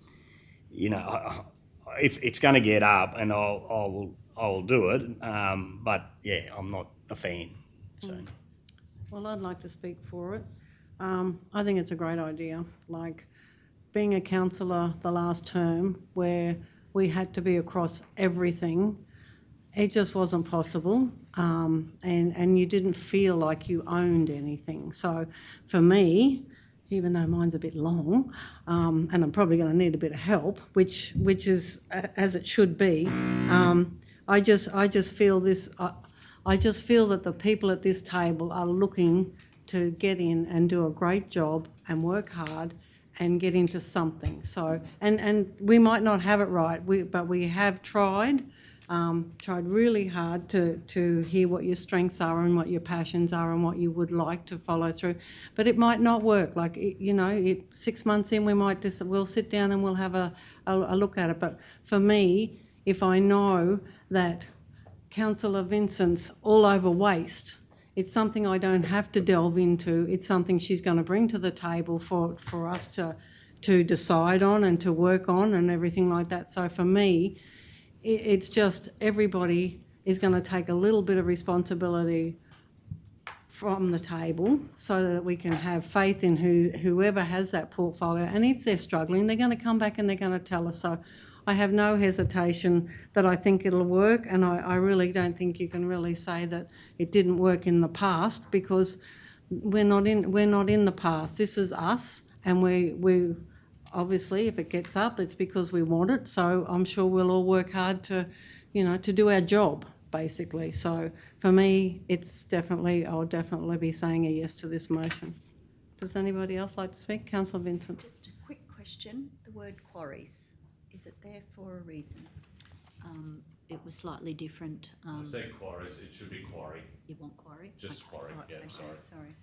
if it's going to get up, and I'll do it. But yeah, I'm not a fan. So. Well, I'd like to speak for it. I think it's a great idea. Like being a councillor the last term where we had to be across everything, it just wasn't possible. And you didn't feel like you owned anything. So for me, even though mine's a bit long, and I'm probably going to need a bit of help, which is as it should be. I just feel this. I just feel that the people at this table are looking to get in and do a great job and work hard and get into something. So and we might not have it right, but we have tried really hard to hear what your strengths are and what your passions are and what you would like to follow through. But it might not work. Like, 6 months in, we'll sit down and we'll have a look at it. But for me, if I know that Councillor Vincent's all over waste, it's something I don't have to delve into. It's something she's going to bring to the table for us to decide on and to work on and everything like that. So for me, it's just everybody is going to take a little bit of responsibility from the table so that we can have faith in whoever has that portfolio. And if they're struggling, they're going to come back and they're going to tell us. So I have no hesitation that I think it'll work, and I really don't think you can really say that it didn't work in the past, because we're not in the past. This is us, and we obviously, if it gets up, it's because we want it. So I'm sure we'll all work hard to do our job, basically. So for me, I'll definitely be saying a yes to this motion. Does anybody else like to speak? Councillor Vincent. Just a quick question. The word quarries, is it there for a reason? It was slightly different. I said quarries, it should be quarry. You want quarry? Just quarry, Oh, yeah, okay, sorry.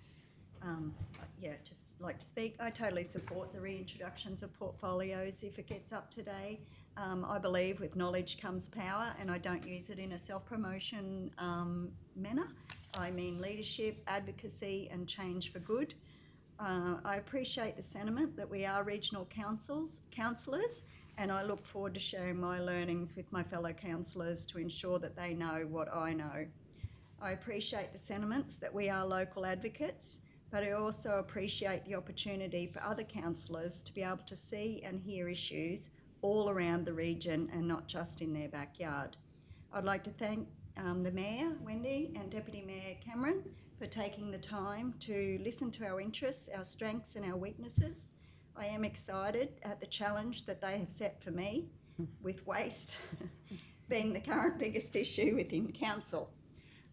Just like to speak. I totally support the reintroductions of portfolios if it gets up today. I believe with knowledge comes power, and I don't use it in a self-promotion manner. I mean leadership, advocacy and change for good. I appreciate the sentiment that we are regional councillors, and I look forward to sharing my learnings with my fellow councillors to ensure that they know what I know. I appreciate the sentiments that we are local advocates, but I also appreciate the opportunity for other councillors to be able to see and hear issues all around the region and not just in their backyard. I'd like to thank the Mayor, Wendy, and Deputy Mayor Cameron for taking the time to listen to our interests, our strengths and our weaknesses. I am excited at the challenge that they have set for me, with waste being the current biggest issue within council.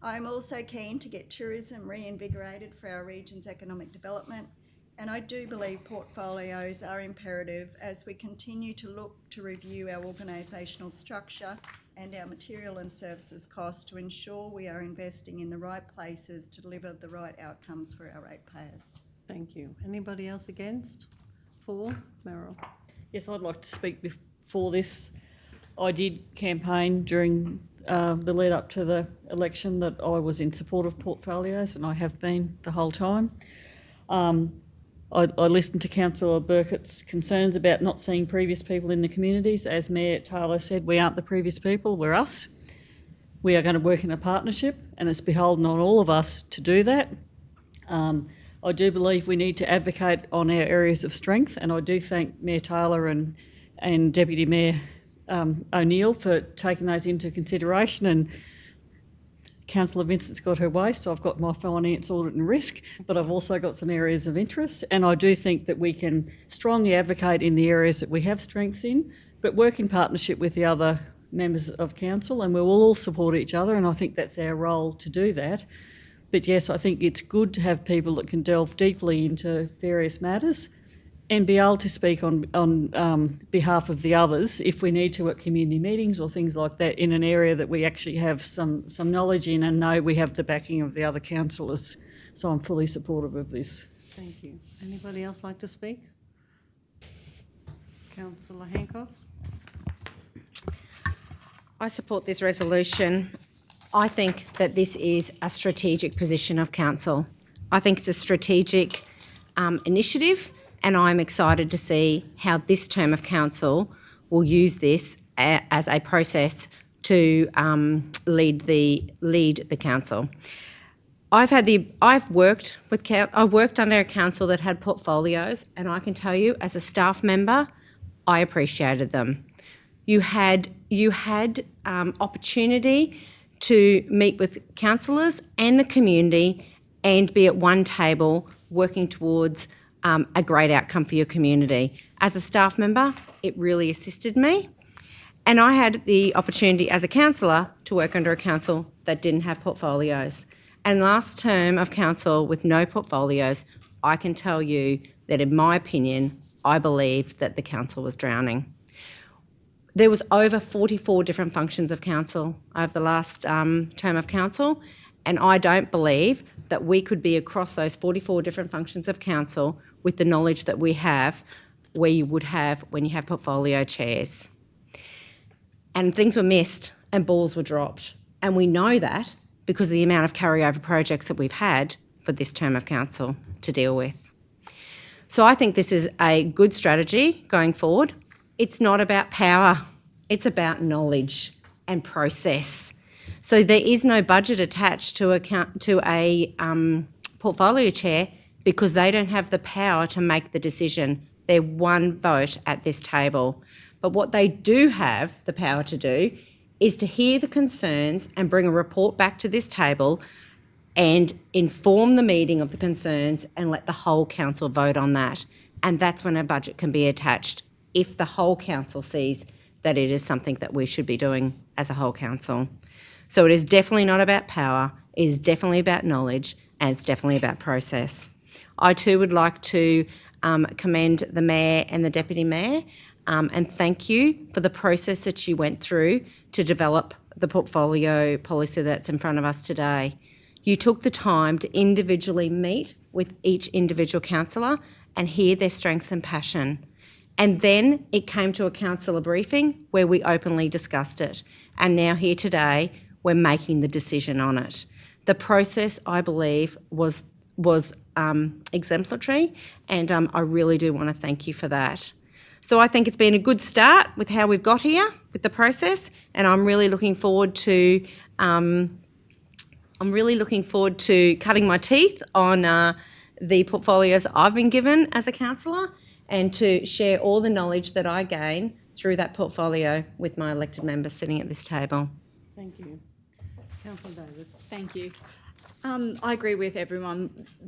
I'm also keen to get tourism reinvigorated for our region's economic development, and I do believe portfolios are imperative as we continue to look to review our organisational structure and our material and services costs to ensure we are investing in the right places to deliver the right outcomes for our ratepayers. Thank you. Anybody else against? For? Meryl. Yes, I'd like to speak before this. I did campaign during the lead up to the election that I was in support of portfolios, and I have been the whole time. I listened to Councillor Burkett's concerns about not seeing previous people in the communities. As Mayor Taylor said, we aren't the previous people, we're us. We are going to work in a partnership, and it's beholden on all of us to do that. I do believe we need to advocate on our areas of strength, and I do thank Mayor Taylor and Deputy Mayor O'Neill for taking those into consideration. And Councillor Vincent's got her waste, so I've got my finance, audit and risk, but I've also got some areas of interest, and I do think that we can strongly advocate in the areas that we have strengths in, but work in partnership with the other members of council, and we will all support each other, and I think that's our role to do that. But yes, I think it's good to have people that can delve deeply into various matters and be able to speak on behalf of the others if we need to at community meetings or things like that in an area that we actually have some knowledge in and know we have the backing of the other councillors. So I'm fully supportive of this. Thank you. Anybody else like to speak? Councillor Hancock. I support this resolution. I think that this is a strategic position of council. I think it's a strategic initiative, and I'm excited to see how this term of council will use this as a process to lead the council. I've worked under a council that had portfolios, and I can tell you, as a staff member, I appreciated them. You had opportunity to meet with councillors and the community and be at one table working towards a great outcome for your community. As a staff member, it really assisted me. And I had the opportunity as a councillor to work under a council that didn't have portfolios. And last term of council with no portfolios, I can tell you that in my opinion, I believed that the council was drowning. There was over 44 different functions of council over the last term of council, and I don't believe that we could be across those 44 different functions of council with the knowledge that we have where you would have when you have portfolio chairs. And things were missed and balls were dropped. And we know that because of the amount of carryover projects that we've had for this term of council to deal with. So I think this is a good strategy going forward. It's not about power, it's about knowledge and process. So there is no budget attached to a portfolio chair because they don't have the power to make the decision. They're one vote at this table. But what they do have the power to do is to hear the concerns and bring a report back to this table and inform the meeting of the concerns and let the whole council vote on that. And that's when a budget can be attached, if the whole council sees that it is something that we should be doing as a whole council. So it is definitely not about power, it is definitely about knowledge, and it's definitely about process. I too would like to commend the Mayor and the Deputy Mayor and thank you for the process that you went through to develop the portfolio policy that's in front of us today. You took the time to individually meet with each individual councillor and hear their strengths and passion. And then it came to a councillor briefing where we openly discussed it. And now here today, we're making the decision on it. The process, I believe, was exemplary, and I really do want to thank you for that. So I think it's been a good start with how we've got here with the process, and I'm really looking forward to cutting my teeth on the portfolios I've been given as a councillor, and to share all the knowledge that I gain through that portfolio with my elected members sitting at this table. Thank you. Councillor Davis. Thank you. I agree with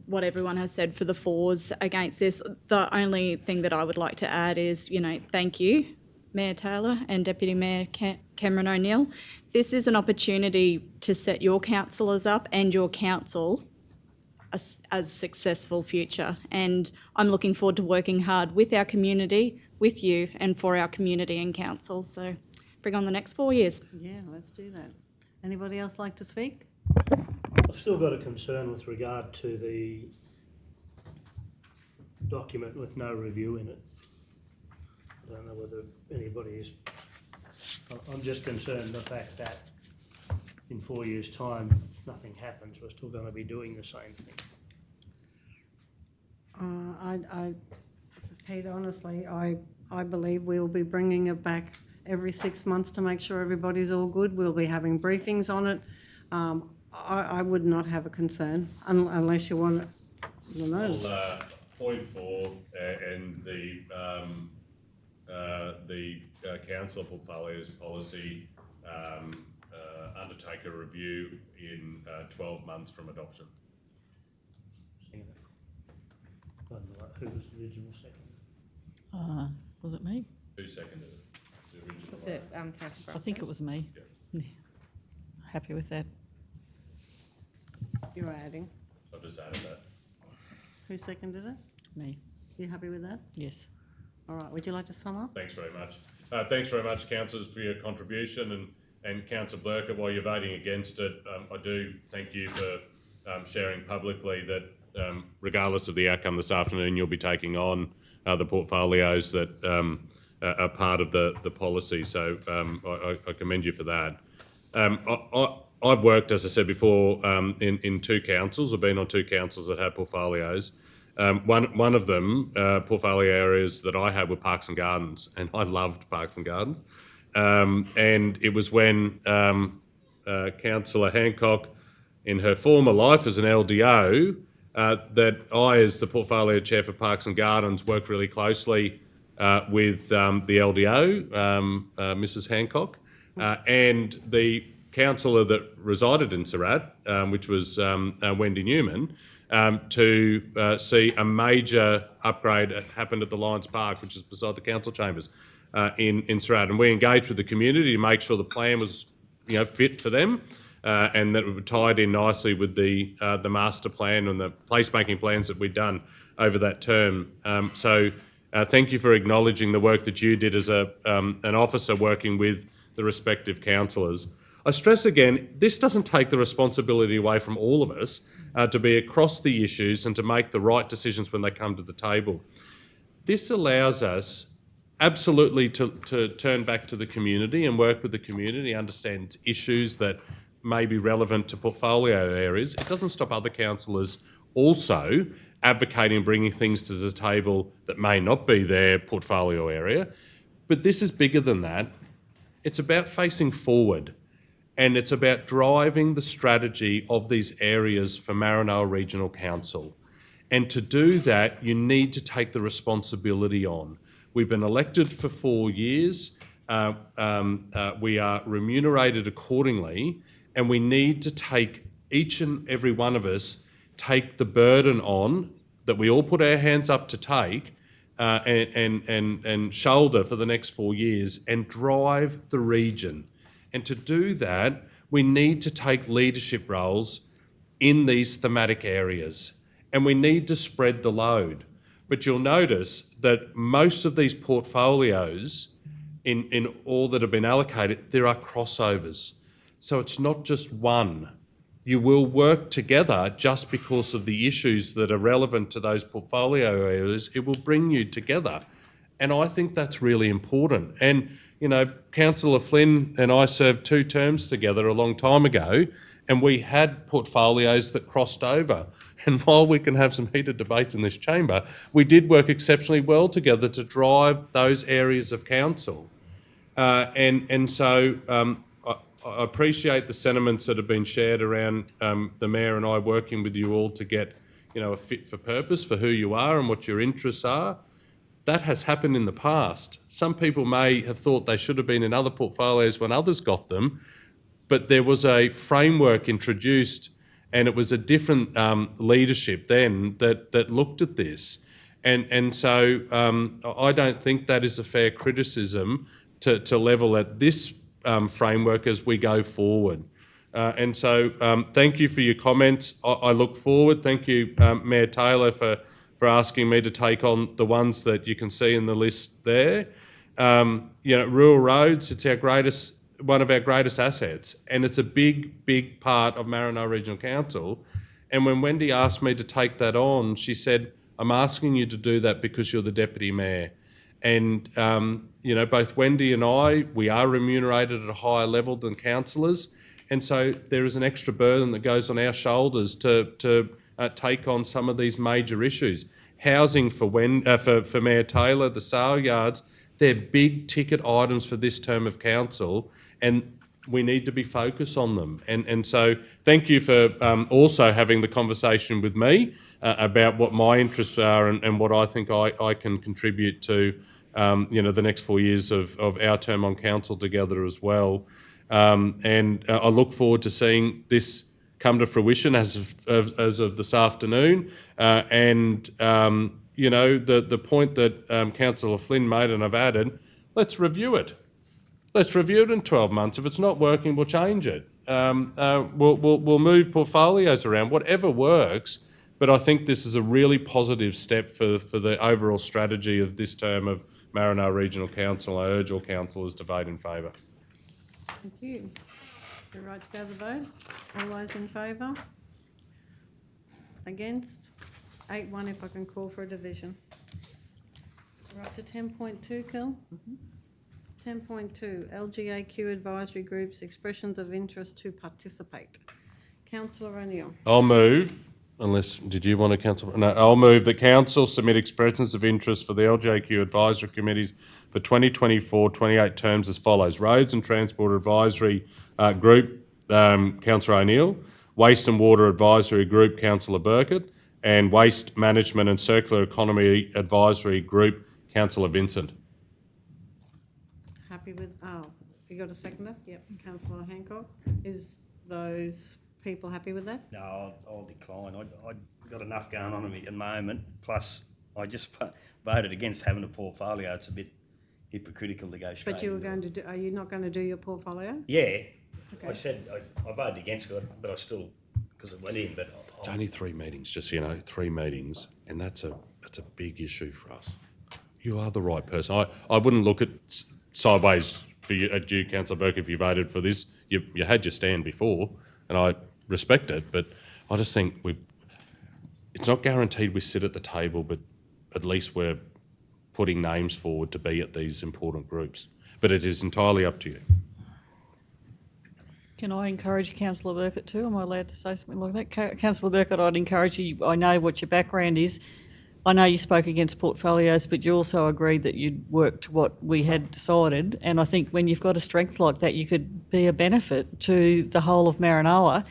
what everyone has said for the fours against this. The only thing that I would like to add is, thank you, Mayor Taylor and Deputy Mayor Cameron O'Neill. This is an opportunity to set your councillors up and your council as a successful future. And I'm looking forward to working hard with our community, with you, and for our community and council. So bring on the next 4 years. Yeah, let's do that. Anybody else like to speak? I've still got a concern with regard to the document with no review in it. I don't know whether anybody is... I'm just concerned the fact that in 4 years' time, if nothing happens, we're still going to be doing the same thing. Pete, honestly, I believe we will be bringing it back every 6 months to make sure everybody's all good. We'll be having briefings on it. I would not have a concern unless you want to, I don't know. Well, point 4 and the council portfolios policy undertake a review in 12 months from adoption. Who was the original second? Was it me? Who seconded it? The original Was it Councillor I think it was me. Yeah. Happy with that. You're adding. I've just added that. Who seconded it? Me. You happy with that? Yes. All right, would you like to sum up? Thanks very much. Thanks very much, councillors, for your contribution, and Councillor Blurker, while you're voting against it, I do thank you for sharing publicly that regardless of the outcome this afternoon, you'll be taking on the portfolios that are part of the policy. So I commend you for that. I've worked, as I said before, in 2 councils. I've been on 2 councils that have portfolios. One of them, portfolio areas that I had were Parks and Gardens, and I loved Parks and Gardens. And it was when Councillor Hancock in her former life as an LDO, that I, as the portfolio chair for Parks and Gardens, worked really closely with the LDO, Mrs. Hancock, and the councillor that resided in Surat, which was Wendy Newman, to see a major upgrade that happened at the Lions Park, which is beside the council chambers in Surat. And we engaged with the community to make sure the plan was, fit for them, and that it tied in nicely with the master plan and the placemaking plans that we'd done over that term. So thank you for acknowledging the work that you did as an officer working with the respective councillors. I stress again, this doesn't take the responsibility away from all of us to be across the issues and to make the right decisions when they come to the table. This allows us absolutely to turn back to the community and work with the community, understand issues that may be relevant to portfolio areas. It doesn't stop other councillors also advocating bringing things to the table that may not be their portfolio area. But this is bigger than that. It's about facing forward, and it's about driving the strategy of these areas for Maranoa Regional Council. And to do that, you need to take the responsibility on. We've been elected for 4 years. We are remunerated accordingly, and we need to take, each and every one of us, take the burden on that we all put our hands up to take and shoulder for the next 4 years and drive the region. And to do that, we need to take leadership roles in these thematic areas, and we need to spread the load. But you'll notice that most of these portfolios, in all that have been allocated, there are crossovers. So it's not just one. You will work together just because of the issues that are relevant to those portfolio areas. It will bring you together. And I think that's really important. And, Councillor Flynn and I served 2 terms together a long time ago, and we had portfolios that crossed over. And while we can have some heated debates in this chamber, we did work exceptionally well together to drive those areas of council. So I appreciate the sentiments that have been shared around the Mayor and I working with you all to get, a fit for purpose for who you are and what your interests are. That has happened in the past. Some people may have thought they should have been in other portfolios when others got them, but there was a framework introduced, and it was a different leadership then that looked at this. And so I don't think that is a fair criticism to level at this framework as we go forward. And so thank you for your comments. I look forward. Thank you, Mayor Taylor, for asking me to take on the ones that you can see in the list there. Rural roads, it's one of our greatest assets, and it's a big part of Maranoa Regional Council. And when Wendy asked me to take that on, she said, I'm asking you to do that because you're the Deputy Mayor. And, both Wendy and I, we are remunerated at a higher level than councillors. And so there is an extra burden that goes on our shoulders to take on some of these major issues. Housing for Mayor Taylor, the sale yards, they're big ticket items for this term of council, and we need to be focused on them. And so thank you for also having the conversation with me about what my interests are and what I think I can contribute to the next 4 years of our term on council together as well. And I look forward to seeing this come to fruition as of this afternoon. The point that Councillor Flynn made, and I've added, let's review it. Let's review it in 12 months. If it's not working, we'll change it. We'll move portfolios around, whatever works. But I think this is a really positive step for the overall strategy of this term of Maranoa Regional Council. I urge all councillors to vote in favour. Thank you. You're right to go to the vote. All those in favour? Against? 8-1 if I can call for a division. We're up to 10.2, Kel? 10.2, LGAQ advisory groups, expressions of interest to participate. Councillor O'Neill. I'll move, did you want to, Councillor? No, I'll move that Council submit expressions of interest for the LGAQ advisory committees for 2024-28 terms as follows. Roads and Transport Advisory Group, Councillor O'Neill. Waste and Water Advisory Group, Councillor Burkett, and Waste Management and Circular Economy Advisory Group, Councillor Vincent. Happy with, you got a seconder? Yep, councillor Hancock. Is those people happy with that? No, I'll decline. I got enough going on at the moment, plus I just voted against having a portfolio. It's a bit hypocritical to go straight But you were into it. going to do, are you not going to do your portfolio? Yeah, I Okay. said I voted against it, but I still, because it went in, but It's only 3 meetings, just so you know, 3 meetings, and that's a big issue for us. You are the right person. I wouldn't look at sideways for you, at you, Councillor Burke, if you voted for this. You had your stand before, and I respect it, but I just think it's not guaranteed we sit at the table, but at least we're putting names forward to be at these important groups. But it is entirely up to you. Can I encourage Councillor Burkett too? Am I allowed to say something like that? Councillor Burkett, I'd encourage you, I know what your background is. I know you spoke against portfolios, but you also agreed that you'd work to what we had decided. And I think when you've got a strength like that, you could be a benefit to the whole of Maranoa.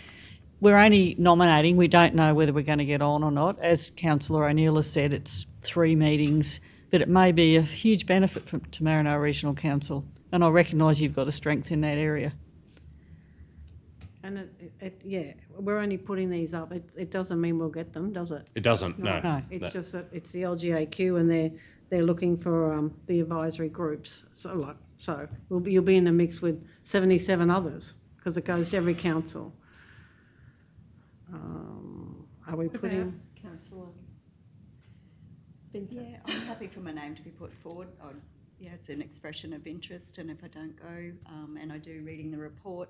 We're only nominating. We don't know whether we're going to get on or not. As Councillor O'Neill has said, it's 3 meetings, but it may be a huge benefit to Maranoa Regional Council. And I recognise you've got a strength in that area. And yeah, we're only putting these up. It doesn't mean we'll get them, does it? It doesn't, no. No. It's just that it's the LGAQ and they're looking for the advisory groups. So you'll be in the mix with 77 others because it goes to every council. Are we putting councillor Vincent? Yeah, I'm happy for my name to be put forward. Yeah, it's an expression of interest, and if I don't go, and I do reading the report,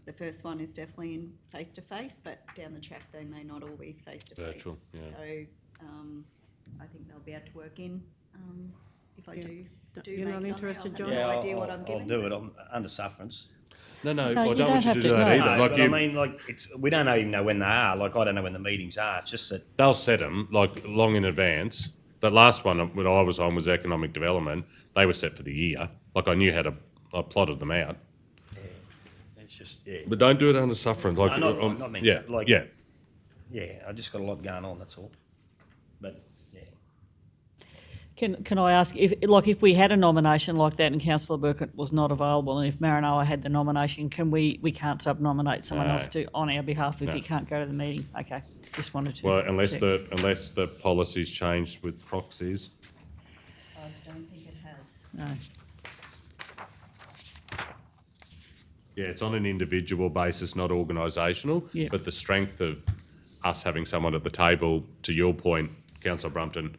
the first one is definitely in face-to-face, but down the track they may not all be face-to-face. Virtual, yeah. So I think they'll be able to work in if I do You're make not it on interested, there. John? I'll have yeah, no idea what I'm giving. I'll do it. I'm under sufferance. No, No, I you don't don't want you have to to, do that no. either. No, Like but you, I mean, like we don't even know when they are. Like I don't know when the meetings are. It's just that they'll set them like long in advance. That last one that I was on was economic development. They were set for the year. Like I knew I plotted them out. it's just yeah. But don't do it under sufferance. Like No, not meant yeah, to, like- yeah. Yeah, I just got a lot going on. That's all. But yeah, Can I ask, if we had a nomination like that and Councillor Burkett was not available, and if Maranoa had the nomination, we can't sub-nominate someone else to on our behalf if No. he can't go to the meeting? Okay, just wanted to Well, unless check. the policy's changed with proxies. I don't think it has. No. Yeah, it's on an individual basis, not organisational. Yeah. But the strength of us having someone at the table, to your point, Councillor Brumpton,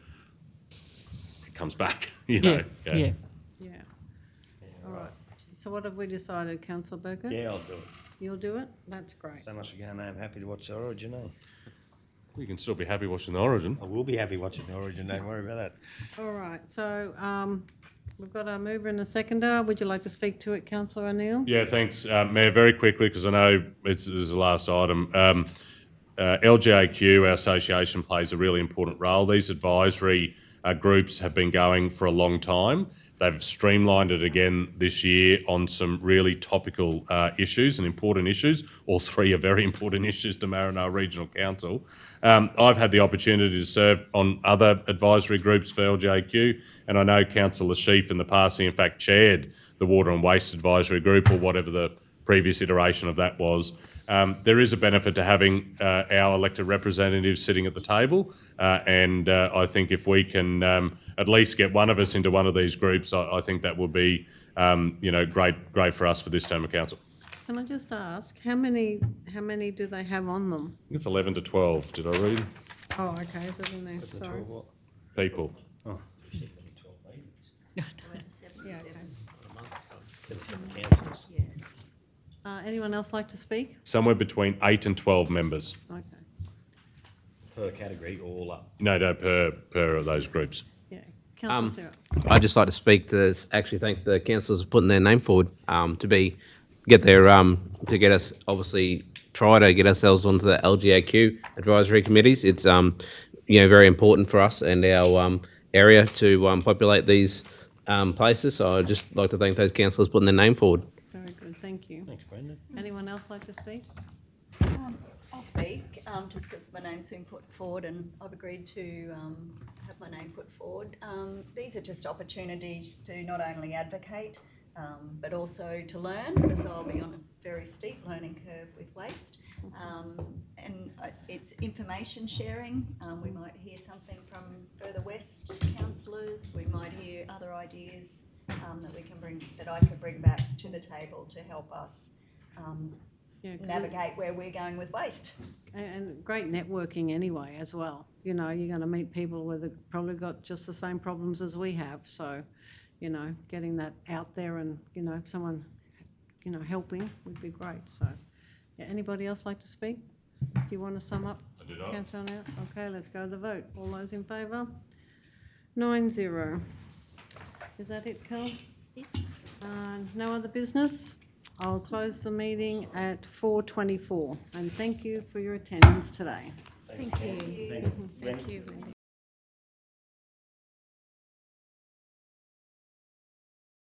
it comes back. You know. Yeah. Yeah. All right. So what have we decided, councillor Burkett? yeah, I'll do it. You'll do it? That's great. So much for going home. Happy to watch the Origin. Eh? You can still be happy watching the Origin. I will be happy watching the Origin. Don't worry about that. All right, so we've got a mover and a seconder. Would you like to speak to it, councillor O'Neill? Yeah, thanks, Mayor. Very quickly, because I know this is the last item. LGAQ, our association, plays a really important role. These advisory groups have been going for a long time. They've streamlined it again this year on some really topical issues and important issues. All 3 are very important issues to Maranoa Regional Council. I've had the opportunity to serve on other advisory groups for LGAQ, and I know Councillor Sheaf in the past, he in fact chaired the Water and Waste Advisory Group, or whatever the previous iteration of that was. There is a benefit to having our elected representatives sitting at the table, and I think if we can at least get one of us into one of these groups, I think that would be great for us for this term of council. Can I just ask, how many do they have on them? I think it's 11 to 12, did I read? Oh, okay, is it in there? Sorry. People. Oh. Yeah, okay. Councils. Anyone else like to speak? Somewhere between 8 and 12 members. Okay, Per category, all up. No, per of those groups. yeah. Councillor Sarah. I'd just like to speak to actually thank the councillors for putting their name forward to get us obviously try to get ourselves onto the LGAQ advisory committees. It's very important for us and our area to populate these places. So I'd just like to thank those councillors putting their name forward. Very good, thank you. Thanks, Brendan. Anyone else like to speak? I'll speak, just because my name's been put forward and I've agreed to have my name put forward. These are just opportunities to not only advocate, but also to learn, because I'll be on a very steep learning curve with waste. It's information sharing. We might hear something from further west councillors. We might hear other ideas that I could bring back to the table to help us Yeah, 'cause navigate where we're going with waste. and great networking anyway as well. You know, you're going to meet people with probably got just the same problems as we have. So, you know, getting that out there and, you know, someone, you know, helping would be great. So, yeah, anybody else like to speak? Do you want to sum up? I do not. Councillor now? Okay, let's go to the vote. All those in favour? 9-0. Is that it, Carl? No other business? I'll close the meeting at 4:24, and thank you for your attendance today. Thank you. Thank you, Wendy.